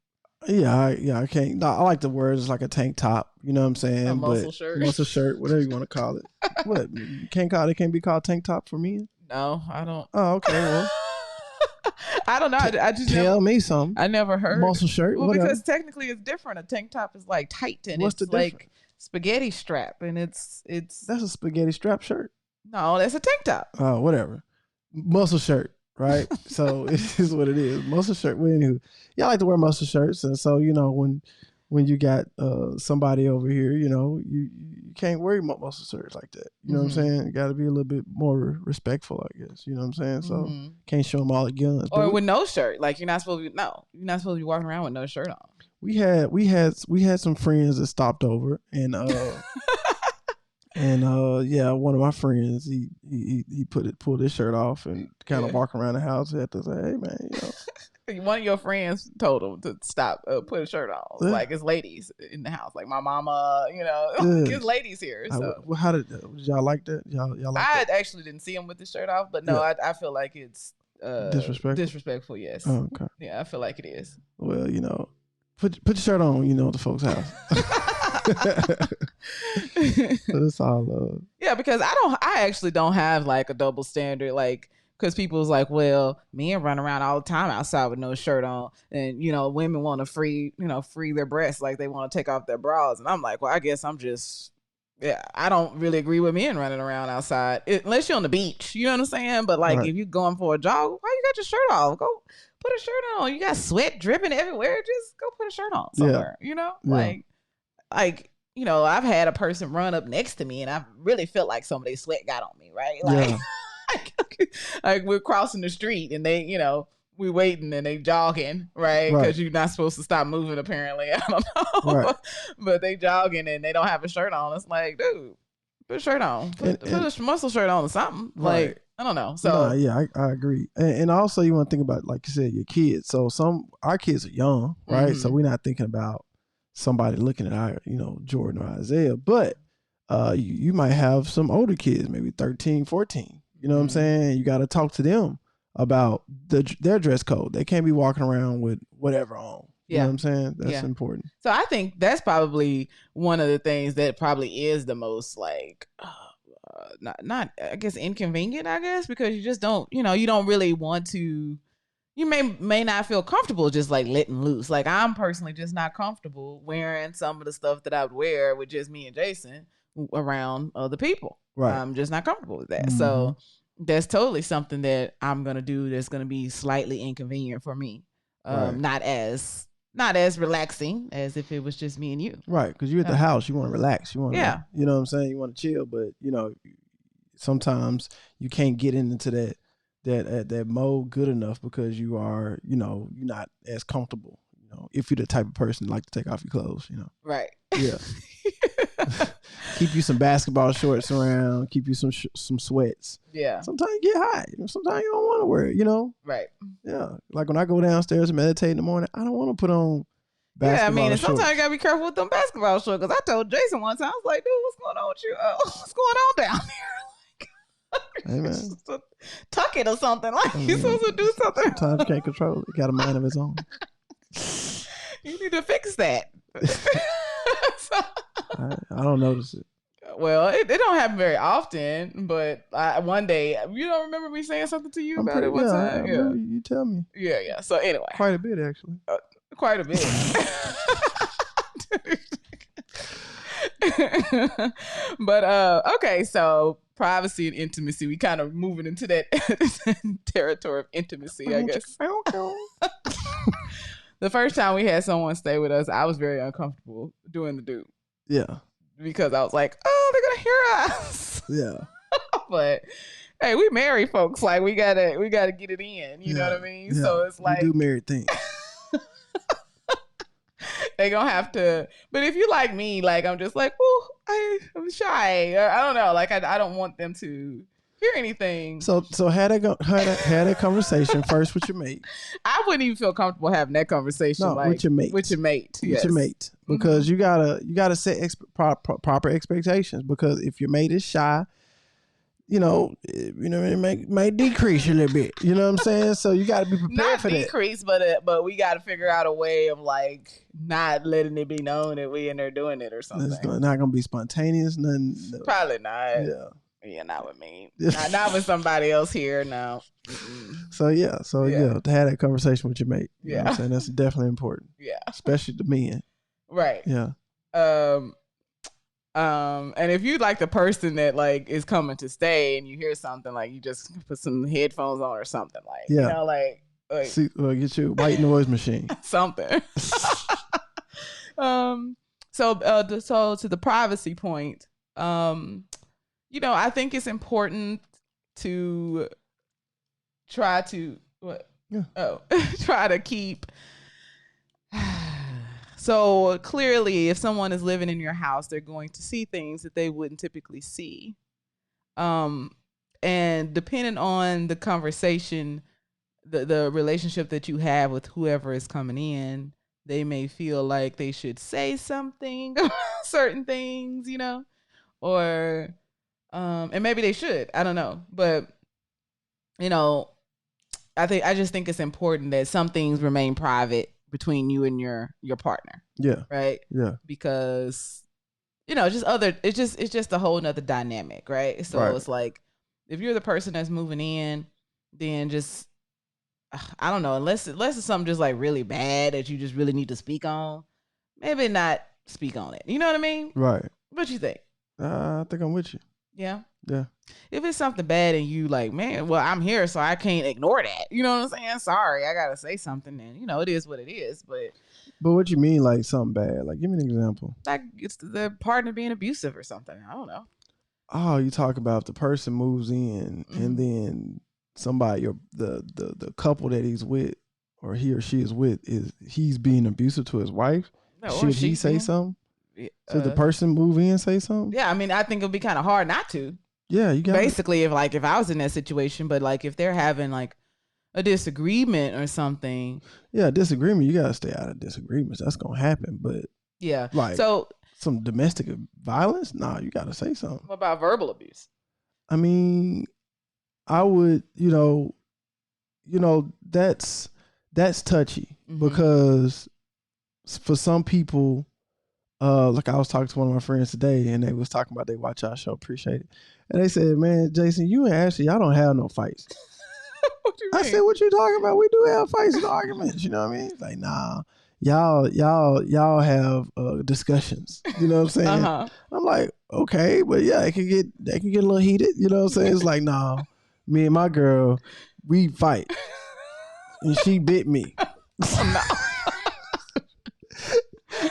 Speaker 2: Yeah, I can't. No, I like the words like a tank top. You know what I'm saying?
Speaker 1: A muscle shirt.
Speaker 2: Muscle shirt, whatever you want to call it. What? You can't call it? Can't be called tank top for me?
Speaker 1: No, I don't.
Speaker 2: Oh, okay. Well,
Speaker 1: I don't know. I just
Speaker 2: tell me something.
Speaker 1: I never heard
Speaker 2: muscle shirt.
Speaker 1: Well,
Speaker 2: whatever.
Speaker 1: because technically it's different. A tank top is like tight and
Speaker 2: What's
Speaker 1: it's
Speaker 2: the
Speaker 1: like spaghetti strap, and it's.
Speaker 2: That's a spaghetti strap shirt.
Speaker 1: No, that's a tank top.
Speaker 2: Oh, whatever. Muscle shirt, right? So it is what it is. Muscle shirt. Well, anywho, I like to wear muscle shirts, and so when you got somebody over here, you can't wear muscle shirts like that. You know what I'm saying? You got to be a little bit more respectful, I guess. You know what I'm saying? So can't show them all the guns.
Speaker 1: Or with no shirt, like you're not supposed to be walking around with no shirt on.
Speaker 2: We had some friends that stopped over, and one of my friends he pulled his shirt off and kind of walk around the house. He had to say, hey man,
Speaker 1: One of your friends told him to stop, put a shirt on. Like it's ladies in the house, like my mama, it's ladies here. So.
Speaker 2: How did y'all like that? Y'all like
Speaker 1: I
Speaker 2: that?
Speaker 1: actually didn't see him with his shirt off, but no, I feel like it's disrespectful. Yes.
Speaker 2: Oh, okay.
Speaker 1: Yeah, I feel like it is.
Speaker 2: Well, put your shirt on. At the folks' house. So it's all love.
Speaker 1: Yeah, because I actually don't have like a double standard, like. Because people's like, well, men run around all the time outside with no shirt on, and women want to free their breasts, like they want to take off their bras, and I'm like, well, I guess I don't really agree with men running around outside unless you're on the beach, you know what I'm saying? But like, if you're going for a jog, why you got your shirt off? Go put a shirt on. You got sweat dripping everywhere. Just go put a shirt on somewhere. Like I've had a person run up next to me, and I really felt like somebody's sweat got on me, right? Like.
Speaker 2: Yeah.
Speaker 1: Like we're crossing the street and they, we waiting and they jogging, right? Because you're not supposed to stop moving apparently. I don't know. Right. But they jogging and they don't have a shirt on. It's like, dude, put a shirt on. Put a muscle shirt on or something. Right. Like, I don't know. So
Speaker 2: I agree. And also you want to think about, like you said, your kids. So our kids are young, right? So we're not thinking about somebody looking at our, Jordan or Isaiah. But you might have some older kids, maybe 13, 14. You know what I'm saying? You got to talk to them about their dress code. They can't be walking around with whatever on. You know what I'm saying? That's important.
Speaker 1: So I think that's probably one of the things that probably is the most like, not I guess inconvenient, I guess, because you just don't, you don't really want to, you may not feel comfortable just like letting loose. Like I'm personally just not comfortable wearing some of the stuff that I would wear with just me and Jason around other people. Right. I'm just not comfortable with that. So that's totally something that I'm going to do that's going to be slightly inconvenient for me. Not as relaxing as if it was just me and you.
Speaker 2: Right. Because you're at the house. You want to relax. You want to, you know what I'm saying? You want to chill. But, sometimes you can't get into that mode good enough because you are, you're not as comfortable. If you're the type of person like to take off your clothes,
Speaker 1: Right.
Speaker 2: Yeah. Keep you some basketball shorts around. Keep you some sweats.
Speaker 1: Yeah.
Speaker 2: Sometimes you get hot. Sometimes you don't want to wear it,
Speaker 1: Right.
Speaker 2: Yeah. Like when I go downstairs and meditate in the morning, I don't want to put on basketball shorts.
Speaker 1: Sometimes you got to be careful with them basketball shorts. Because I told Jason one time, I was like, dude, what's going on with you? What's going on down here?
Speaker 2: Hey, man.
Speaker 1: Tuck it or something. Like, you're supposed to do something.
Speaker 2: Sometimes you can't control it. You got a mind of its own.
Speaker 1: You need to fix that. So,
Speaker 2: I don't notice it.
Speaker 1: well, it don't happen very often, but one day, you don't remember me saying something to you about it one time?
Speaker 2: I remember you tell me.
Speaker 1: Yeah. So anyway.
Speaker 2: Quite a bit, actually.
Speaker 1: Quite a bit. But okay, so privacy and intimacy, we kind of moving into that territory of intimacy, I guess. The first time we had someone stay with us, I was very uncomfortable doing the do.
Speaker 2: Yeah.
Speaker 1: Because I was like, oh, they're gonna hear us.
Speaker 2: Yeah.
Speaker 1: But hey, we married folks, like we gotta get it in, you know what I mean?
Speaker 2: Yeah.
Speaker 1: So it's like
Speaker 2: we do married things.
Speaker 1: they gonna have to, but if you like me, like I'm just like, oh, I'm shy. I don't know, like I don't want them to hear anything.
Speaker 2: So had a conversation first with your mate.
Speaker 1: I wouldn't even feel comfortable having that conversation.
Speaker 2: No,
Speaker 1: like,
Speaker 2: with your mate.
Speaker 1: With your mate.
Speaker 2: With your mate, because you gotta set proper expectations. Because if your mate is shy, it may decrease a little bit. You know what I'm saying? So you got to be prepared for that. Not
Speaker 1: decrease, but we got to figure out a way of like not letting it be known that we in there doing it or something.
Speaker 2: It's not gonna be spontaneous. Nothing. No.
Speaker 1: Probably not. Yeah, not with me. not with somebody else here. No.
Speaker 2: So yeah, to have that conversation with your mate. You know what I'm saying? That's definitely important.
Speaker 1: Yeah,
Speaker 2: especially the men.
Speaker 1: Right.
Speaker 2: Yeah.
Speaker 1: And if you like the person that like is coming to stay and you hear something, like you just put some headphones on or something, like
Speaker 2: see, get you a white noise machine.
Speaker 1: Something. So to the privacy point, I think it's important to try to try to keep. So clearly, if someone is living in your house, they're going to see things that they wouldn't typically see. And depending on the conversation, the relationship that you have with whoever is coming in, they may feel like they should say something about certain things, or and maybe they should. I don't know, but I just think it's important that some things remain private between you and your partner.
Speaker 2: Yeah.
Speaker 1: Right?
Speaker 2: Yeah.
Speaker 1: Because it's just a whole nother dynamic, right? So It's like if you're the person that's moving in, then just I don't know, unless it's something just like really bad that you just really need to speak on, maybe not speak on it. You know what I mean?
Speaker 2: Right.
Speaker 1: What you think?
Speaker 2: I think I'm with you.
Speaker 1: Yeah.
Speaker 2: Yeah.
Speaker 1: If it's something bad and you like, man, well, I'm here, so I can't ignore that. You know what I'm saying? Sorry, I gotta say something. And it is what it is. But
Speaker 2: what you mean, like something bad? Like, give me an example.
Speaker 1: Like it's the partner being abusive or something. I don't know.
Speaker 2: Oh, you talk about if the person moves in and then somebody, the couple that he's with, or he or she is with, he's being abusive to his wife. No, should he say something? Should the person move in and say something?
Speaker 1: Yeah, I mean, I think it'll be kind of hard not to.
Speaker 2: Yeah, you got
Speaker 1: basically if I was in that situation, but like if they're having like a disagreement or something.
Speaker 2: Yeah, disagreement. You gotta stay out of disagreements. That's gonna happen. But
Speaker 1: yeah,
Speaker 2: like some domestic violence. Nah, you gotta say something.
Speaker 1: What about verbal abuse?
Speaker 2: I mean, I would. That's touchy because for some people. Like I was talking to one of my friends today, and they was talking about they watch our show, appreciate it, and they said, "Man, Jason, you and Ashley, y'all don't have no fights."
Speaker 1: What do you mean?
Speaker 2: I said, "What you talking about? We do have fights and arguments." You know what I mean? It's like, nah, y'all have discussions. You know what I'm saying? I'm like, okay, but yeah, they can get a little heated. You know what I'm saying? It's like, nah, me and my girl, we fight, and she bit me.
Speaker 1: No.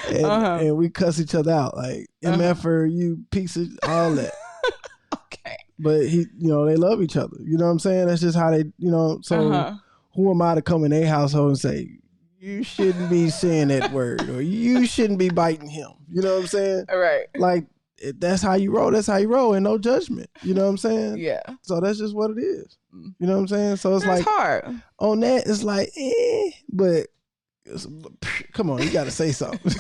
Speaker 2: And we cuss each other out like MFer, you piece of all that.
Speaker 1: Okay.
Speaker 2: But they love each other. You know what I'm saying? That's just how they, so who am I to come in their household and say, you shouldn't be saying that word, or you shouldn't be biting him. You know what I'm saying?
Speaker 1: All right.
Speaker 2: Like, that's how you roll. That's how you roll, and no judgment. You know what I'm saying?
Speaker 1: Yeah.
Speaker 2: So that's just what it is. You know what I'm saying? So it's
Speaker 1: that's
Speaker 2: like
Speaker 1: hard.
Speaker 2: On that, it's like, but come on, you gotta say something.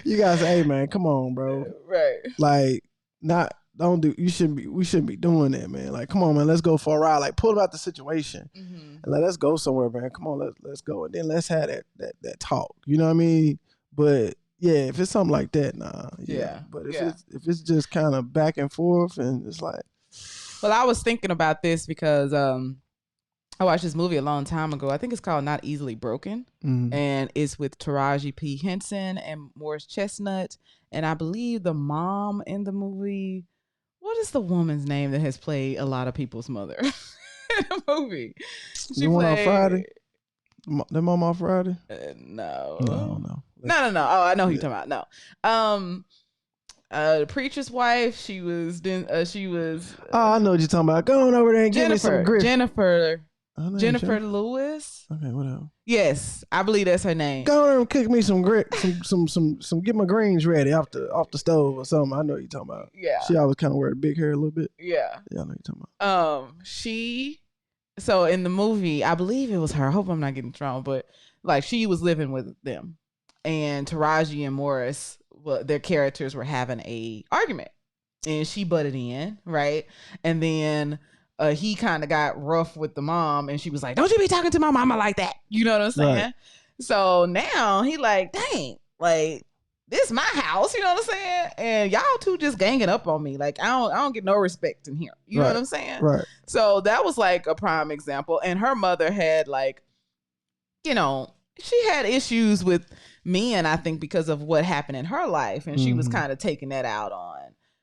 Speaker 2: You gotta say, hey man, come on, bro.
Speaker 1: Right.
Speaker 2: Like, not we shouldn't be doing that, man. Like, come on, man, let's go for a ride. Like, pull him out the situation and like, let's go somewhere, man. Come on, let's go. And then let's have that talk. You know what I mean? But yeah, if it's something like that, nah. Yeah. But if it's just kind of back and forth and it's like,
Speaker 1: well, I was thinking about this because I watched this movie a long time ago. I think it's called Not Easily Broken. And it's with Taraji P. Henson and Morris Chestnut. And I believe the mom in the movie, what is the woman's name that has played a lot of people's mother in the movie?
Speaker 2: She one on Friday? The mom on Friday?
Speaker 1: No.
Speaker 2: No.
Speaker 1: No. Oh, I know who you're talking about. No. The preacher's wife, she was
Speaker 2: I know what you're talking about. Go on over there and give me some grip.
Speaker 1: Jennifer Lewis.
Speaker 2: Okay, whatever.
Speaker 1: Yes, I believe that's her name.
Speaker 2: Go on there and cook me some grit, some get my greens ready off the stove or something. I know what you're talking about.
Speaker 1: Yeah.
Speaker 2: She always kind of wear the big hair a little bit.
Speaker 1: Yeah.
Speaker 2: Yeah, I know what you're talking about.
Speaker 1: So in the movie, I believe it was her. I hope I'm not getting it wrong, but like she was living with them, and Taraji and Morris, their characters were having a argument, and she butted in, right? And then he kind of got rough with the mom, and she was like, "Don't you be talking to my mama like that." You know what I'm saying? Right. So now he like, dang, like this is my house. You know what I'm saying? And y'all two just ganging up on me. Like I don't get no respect in here. You know what I'm saying?
Speaker 2: Right.
Speaker 1: So that was like a prime example. And her mother had like, you know, she had issues with men, I think, because of what happened in her life, and she was kind of taking that out on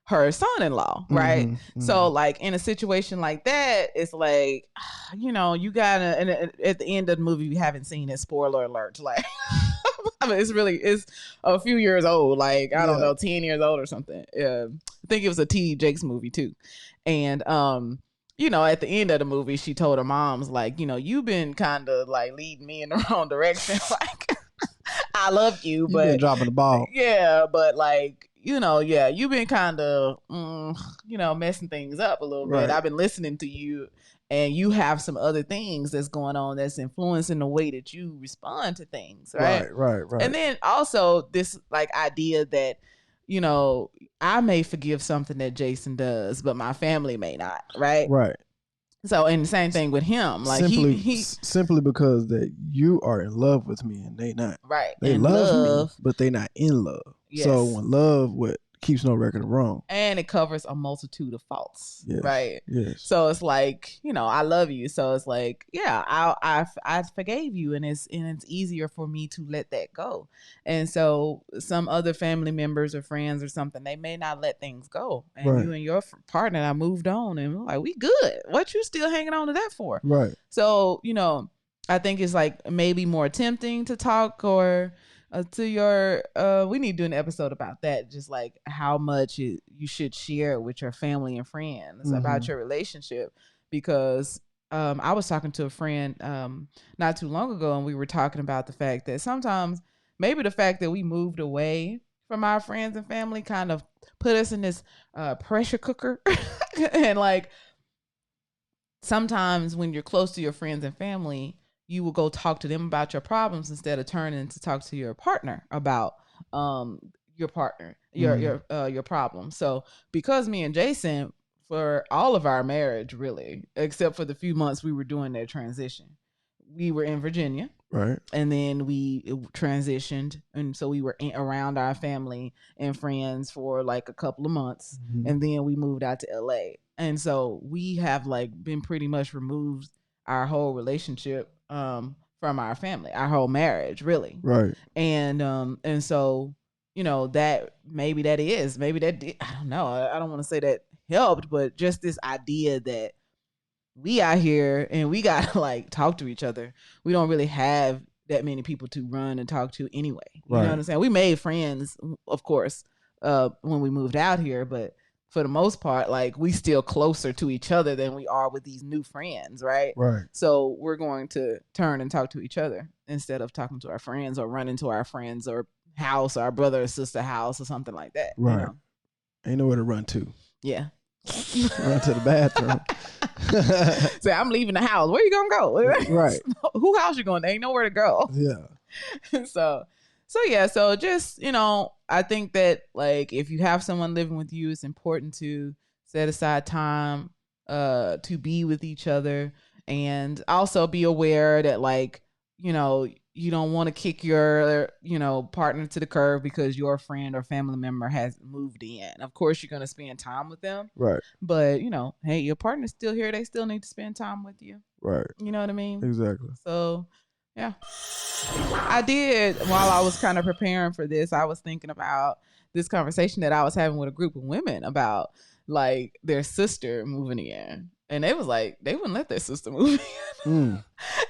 Speaker 1: her son-in-law, right? So like in a situation like that, it's like, you know, you gotta, and at the end of the movie, you haven't seen it, spoiler alert, like I mean, it's a few years old, like I don't know, 10 years old or something. I think it was a T.D. Jakes movie too. And you know, at the end of the movie, she told her moms, like, you know, you've been kind of like leading me in the wrong direction. Like, I love you, but
Speaker 2: been dropping the ball.
Speaker 1: Yeah, but like, you know, you've been kind of, you know, messing things up a little bit. I've been listening to you, and you have some other things that's going on that's influencing the way that you respond to things, right?
Speaker 2: Right.
Speaker 1: And then also this like idea that, you know, I may forgive something that Jason does, but my family may not, right?
Speaker 2: Right.
Speaker 1: So, and the same thing with him, like
Speaker 2: simply because that you are in love with me and they not.
Speaker 1: Right.
Speaker 2: They love me, but they not in love. Yes. So when love keeps no record of wrong.
Speaker 1: And it covers a multitude of faults.
Speaker 2: Yes.
Speaker 1: Right.
Speaker 2: Yes.
Speaker 1: So it's like, you know, I love you. So it's like, yeah, I forgave you, and it's easier for me to let that go. And so some other family members or friends or something, they may not let things go. And you and your partner, I moved on, and we're like, we good. What you still hanging on to that for?
Speaker 2: Right.
Speaker 1: So, you know, I think it's like maybe more tempting to talk or to your we need to do an episode about that, just like how much you should share with your family and friends about your relationship, because I was talking to a friend not too long ago, and we were talking about the fact that sometimes maybe the fact that we moved away from our friends and family kind of put us in this pressure cooker and like sometimes when you're close to your friends and family, you will go talk to them about your problems instead of turning to talk to your partner about your problem. So because me and Jason, for all of our marriage, really, except for the few months we were doing that transition, we were in Virginia.
Speaker 2: Right.
Speaker 1: And then we transitioned. And so we were around our family and friends for like a couple of months. And then we moved out to LA. And so we have like been pretty much removed our whole relationship from our family, our whole marriage, really.
Speaker 2: Right.
Speaker 1: And so, you know, that I don't know. I don't want to say that helped, but just this idea that we out here and we got to like talk to each other. We don't really have that many people to run and talk to anyway. You know what I'm saying? We made friends, of course, when we moved out here, but for the most part, like we still closer to each other than we are with these new friends, right?
Speaker 2: Right.
Speaker 1: So we're going to turn and talk to each other instead of talking to our friends or running to our friends or house, our brother or sister house or something like that.
Speaker 2: Right.
Speaker 1: You know?
Speaker 2: Ain't nowhere to run to.
Speaker 1: Yeah.
Speaker 2: Run to the bathroom.
Speaker 1: Say, I'm leaving the house. Where you gonna go?
Speaker 2: Right.
Speaker 1: Who house you going? There ain't nowhere to go.
Speaker 2: Yeah.
Speaker 1: So So yeah, so just, I think that like if you have someone living with you, it's important to set aside time to be with each other, and also be aware that like, you don't want to kick your, partner to the curb because your friend or family member has moved in. Of course you're going to spend time with them.
Speaker 2: Right.
Speaker 1: But, hey, your partner's still here. They still need to spend time with you.
Speaker 2: Right.
Speaker 1: You know what I mean?
Speaker 2: Exactly.
Speaker 1: So, yeah. I did, while I was kind of preparing for this, I was thinking about this conversation that I was having with a group of women about like their sister moving in. And they was like, they wouldn't let their sister move in. And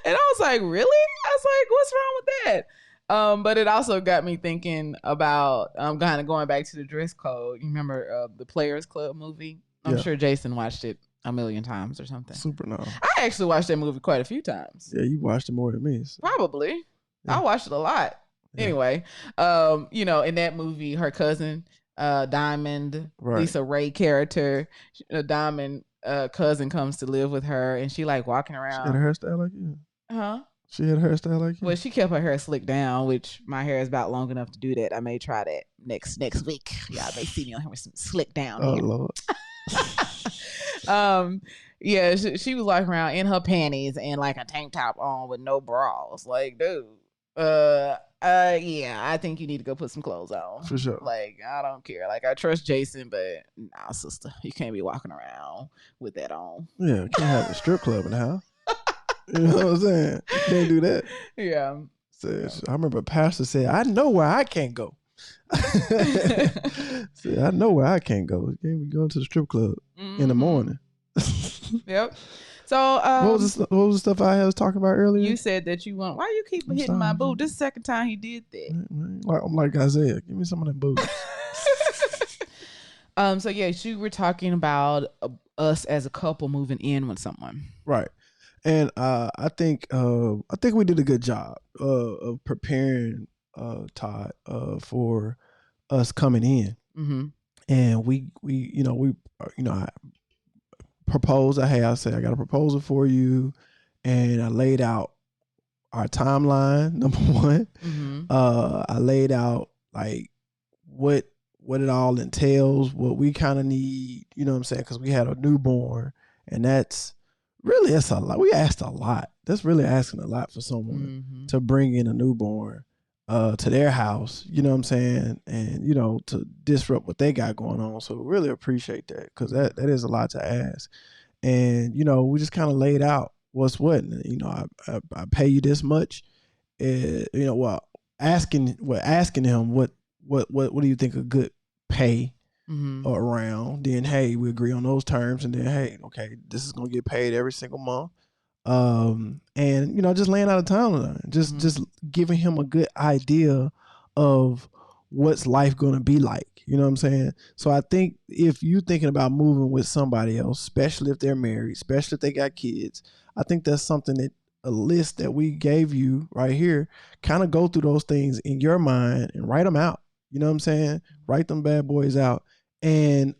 Speaker 1: I was like, really? I was like, what's wrong with that? But it also got me thinking about kind of going back to the dress code. You remember the Players Club movie? I'm sure Jason watched it a million times or something.
Speaker 2: Super no.
Speaker 1: I actually watched that movie quite a few times.
Speaker 2: Yeah, you watched it more than me. So.
Speaker 1: Probably. Yeah. I watched it a lot. Yeah. Anyway, in that movie, her cousin, Diamond, right. Lisa Ray character, Diamond cousin comes to live with her, and she like walking around.
Speaker 2: She had a hairstyle like you?
Speaker 1: Huh?
Speaker 2: She had a hairstyle like you?
Speaker 1: Well, she kept her hair slicked down, which my hair is about long enough to do that. I may try that next week. Y'all may see me on here with some slick down hair.
Speaker 2: Lord.
Speaker 1: Yeah, she was walking around in her panties and like a tank top on with no bras. Like, dude. Yeah, I think you need to go put some clothes on.
Speaker 2: For sure.
Speaker 1: Like, I don't care. Like, I trust Jason, but nah, sister, you can't be walking around with that on.
Speaker 2: Yeah, you can't have a strip club in the house. You know what I'm saying? You can't do that.
Speaker 1: Yeah.
Speaker 2: So, I remember a pastor said, I know where I can't go. Said, I know where I can't go. You can't be going to the strip club in the morning.
Speaker 1: Yep. So
Speaker 2: what was the stuff I was talking about earlier?
Speaker 1: You said that you want. Why you keep hitting my boob? This is the second time he did that.
Speaker 2: I'm like Isaiah. Give me some of that boob.
Speaker 1: So yeah, you were talking about us as a couple moving in with someone,
Speaker 2: right? And I think we did a good job of preparing Todd for us coming in, and we I proposed. I said I got a proposal for you, and I laid out our timeline. Number one, I laid out like what it all entails, what we kind of need. You know what I'm saying? Because we had a newborn, and that's a lot. We asked a lot. That's really asking a lot for someone to bring in a newborn to their house. You know what I'm saying? And to disrupt what they got going on. So really appreciate that, because that is a lot to ask. And we just kind of laid out what's what. I pay you this much. Asking him what do you think a good pay around? Then hey, we agree on those terms, and then hey, okay, this is gonna get paid every single month. And just laying out a timeline, just giving him a good idea of what's life gonna be like. You know what I'm saying? So I think if you thinking about moving with somebody else, especially if they're married, especially if they got kids, I think that's something that a list that we gave you right here, kind of go through those things in your mind and write them out. You know what I'm saying? Write them bad boys out and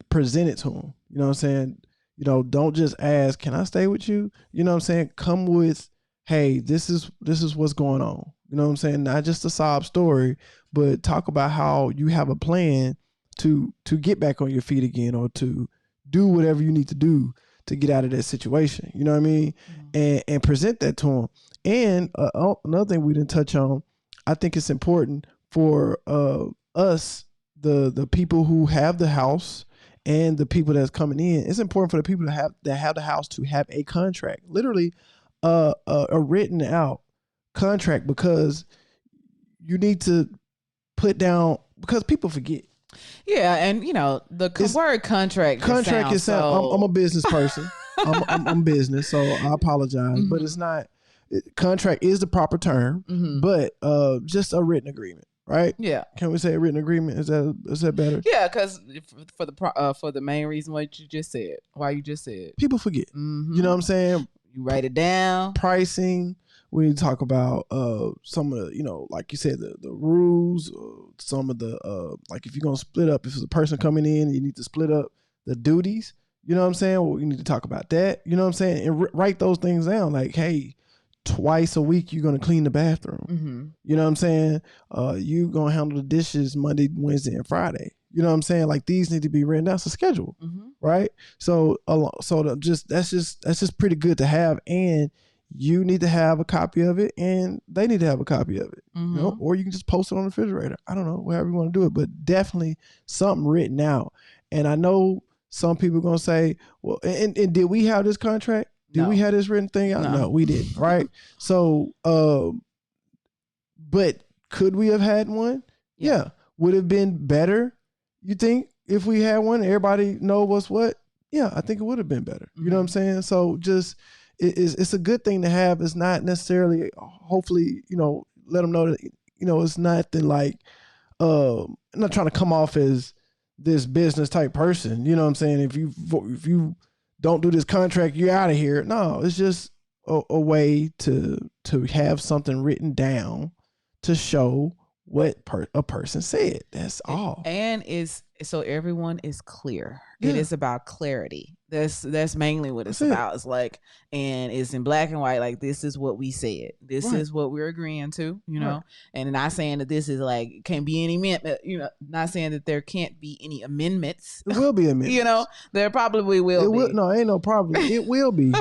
Speaker 2: present it to them. You know what I'm saying? Don't just ask, can I stay with you? You know what I'm saying? Come with, hey, this is what's going on. You know what I'm saying? Not just a sob story, but talk about how you have a plan to get back on your feet again, or to do whatever you need to do to get out of that situation. You know what I mean? And present that to them. And another thing we didn't touch on, I think it's important for us, the people who have the house and the people that's coming in. It's important for the people that have the house to have a contract, literally a written out contract, because you need to put down, because people forget.
Speaker 1: Yeah, and the word contract.
Speaker 2: Contract is sound. I'm a business person. I'm business, so I apologize, but it's not. Contract is the proper term, but just a written agreement, right? Yeah. Can we say a written agreement? Is that better?
Speaker 1: Yeah, because for the main reason why you just said,
Speaker 2: people forget. You know what I'm saying?
Speaker 1: You write it down.
Speaker 2: Pricing. We need to talk about some of the, like you said, the rules, some of the, like if you're going to split up, if it's a person coming in, you need to split up the duties. You know what I'm saying? Well, we need to talk about that. You know what I'm saying? And write those things down. Like, hey, twice a week you're gonna clean the bathroom.
Speaker 1: Mm-hmm.
Speaker 2: You know what I'm saying? You gonna handle the dishes Monday, Wednesday, and Friday. You know what I'm saying? Like these need to be written down. It's a schedule, right? So that's just pretty good to have, and you need to have a copy of it, and they need to have a copy of it. You know, or you can just post it on the refrigerator. I don't know, however you want to do it, but definitely something written out. And I know some people are gonna say, well, and did we have this contract? Did we have this written thing out? No, we didn't, right? So, but could we have had one? Yeah. Would it have been better, you think, if we had one? Everybody know what's what? Yeah, I think it would have been better. You know what I'm saying? So just, it's a good thing to have. It's not necessarily, hopefully, you know, let them know that, you know, it's nothing like, I'm not trying to come off as this business type person. You know what I'm saying? If you don't do this contract, you're out of here. No, it's just a way to have something written down to show what a person said. That's all.
Speaker 1: And is so everyone is clear. It is about clarity. That's mainly what it's about. It's like, and it's in black and white. Like, this is what we said. This is what we're agreeing to, you know, and not saying that this is like, can't be any amendment, you know, not saying that there can't be any amendments.
Speaker 2: It will be amendments.
Speaker 1: You know, there probably will be.
Speaker 2: No, ain't no problem. It will be,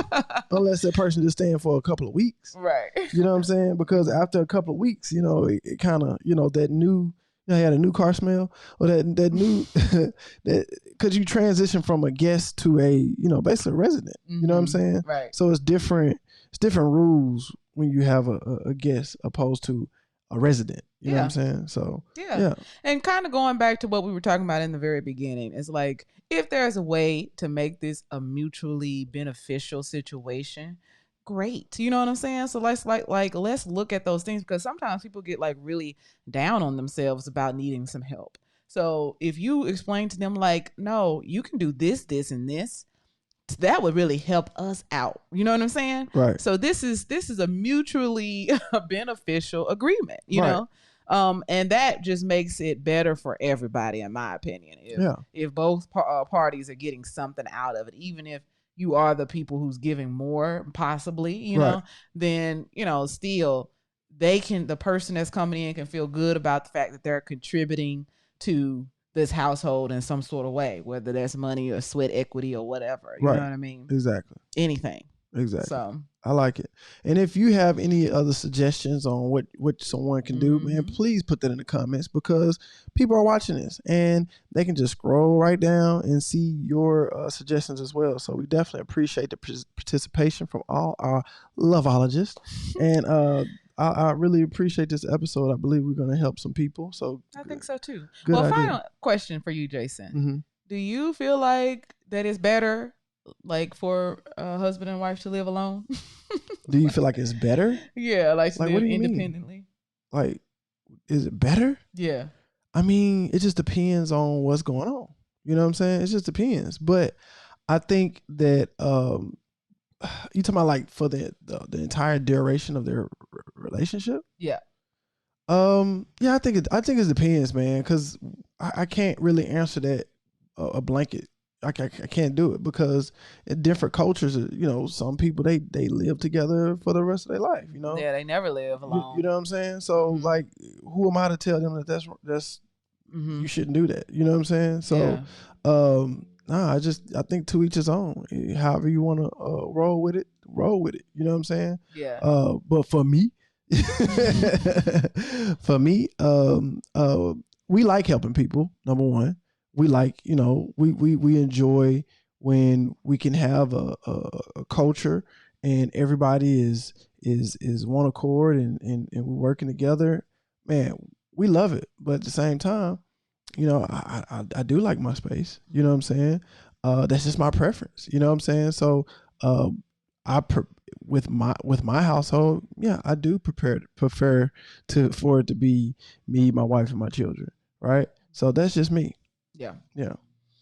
Speaker 2: unless that person just staying for a couple of weeks.
Speaker 1: Right.
Speaker 2: You know what I'm saying? Because after a couple of weeks, you know, it kind of, you know, that new, you know, he had a new car smell, or that new, that, because you transition from a guest to a, you know, basically a resident. You know what I'm saying?
Speaker 1: Right.
Speaker 2: So it's different rules when you have a guest opposed to a resident. You know what I'm saying? So yeah.
Speaker 1: And kind of going back to what we were talking about in the very beginning, it's like, if there's a way to make this a mutually beneficial situation, great. You know what I'm saying? So let's let's look at those things, because sometimes people get like really down on themselves about needing some help. So if you explain to them like, no, you can do this, this, and this, that would really help us out. You know what I'm saying?
Speaker 2: Right.
Speaker 1: So this is a mutually beneficial agreement, you know? And that just makes it better for everybody, in my opinion. If both parties are getting something out of it, even if you are the people who's giving more, possibly, you know, then, you know, still the person that's coming in can feel good about the fact that they're contributing to this household in some sort of way, whether that's money or sweat equity or whatever. You know what I mean?
Speaker 2: Exactly.
Speaker 1: Anything.
Speaker 2: Exactly.
Speaker 1: So
Speaker 2: I like it. And if you have any other suggestions on what someone can do, man, please put that in the comments, because people are watching this and they can just scroll right down and see your suggestions as well. So we definitely appreciate the participation from all our loveologists. And I really appreciate this episode. I believe we're going to help some people. So
Speaker 1: I think so too.
Speaker 2: Good idea.
Speaker 1: Final question for you, Jason. Do you feel like that it's better, like, for a husband and wife to live alone?
Speaker 2: Do you feel like it's better?
Speaker 1: Yeah, like to live
Speaker 2: what do you
Speaker 1: independently.
Speaker 2: mean? Like, is it better?
Speaker 1: Yeah.
Speaker 2: I mean, it just depends on what's going on. You know what I'm saying? It just depends. But I think that you talking about like for the entire duration of their relationship?
Speaker 1: Yeah.
Speaker 2: Yeah, I think it depends, man, because I can't really answer that a blanket. I can't do it, because in different cultures, you know, some people they live together for the rest of their life, you know.
Speaker 1: Yeah, they never live alone.
Speaker 2: You know what I'm saying? So like, who am I to tell them that that's you shouldn't do that? You know what I'm saying? So I think to each his own. However you want to roll with it. You know what I'm saying?
Speaker 1: Yeah.
Speaker 2: But for me, we like helping people. Number one. We like, you know, we enjoy when we can have a culture and everybody is one accord and we're working together. Man, we love it. But at the same time, you know, I do like my space. You know what I'm saying? That's just my preference. You know what I'm saying? So with my household, yeah, I do prefer for it to be me, my wife, and my children. Right? So that's just me.
Speaker 1: Yeah.
Speaker 2: Yeah.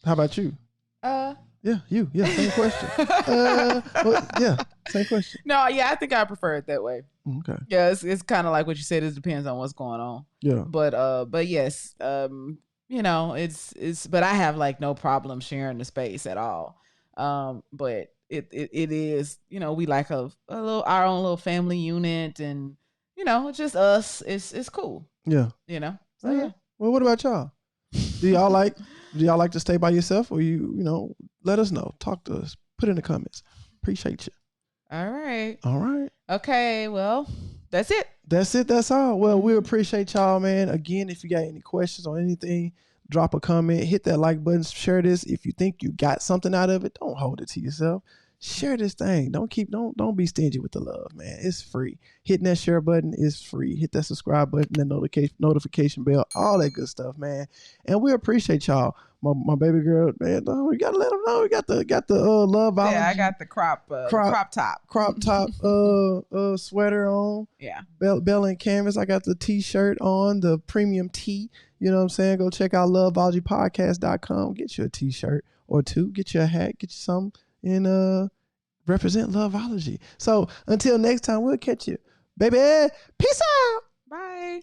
Speaker 2: How about you? Yeah, you. Yeah, same question. Same question.
Speaker 1: No, yeah, I think I prefer it that way.
Speaker 2: Okay.
Speaker 1: Yeah, it's kind of like what you said. It depends on what's going on.
Speaker 2: Yeah.
Speaker 1: But yes, you know, it's but I have like no problem sharing the space at all. But it is, we like a little our own little family unit, and it's just us. It's cool.
Speaker 2: Yeah.
Speaker 1: So yeah.
Speaker 2: Well, what about y'all? Do y'all like to stay by yourself, or let us know. Talk to us. Put in the comments. Appreciate you.
Speaker 1: All right. Okay, well, that's it.
Speaker 2: That's all. Well, we appreciate y'all, man. Again, if you got any questions on anything, drop a comment, hit that like button, share this. If you think you got something out of it, don't hold it to yourself. Share this thing. Don't be stingy with the love, man. It's free. Hitting that share button is free. Hit that subscribe button, that notification bell, all that good stuff, man. And we appreciate y'all. My baby girl, man. We gotta let them know. We got the Loveology.
Speaker 1: Yeah, I got the crop top
Speaker 2: sweater on.
Speaker 1: Yeah.
Speaker 2: Bell and canvas. I got the t-shirt on, the premium tee. You know what I'm saying? Go check out loveologypodcast.com. Get you a t-shirt or two. Get you a hat. Get you some. And represent Loveology. So until next time, we'll catch you. Baby, peace out.
Speaker 1: Bye.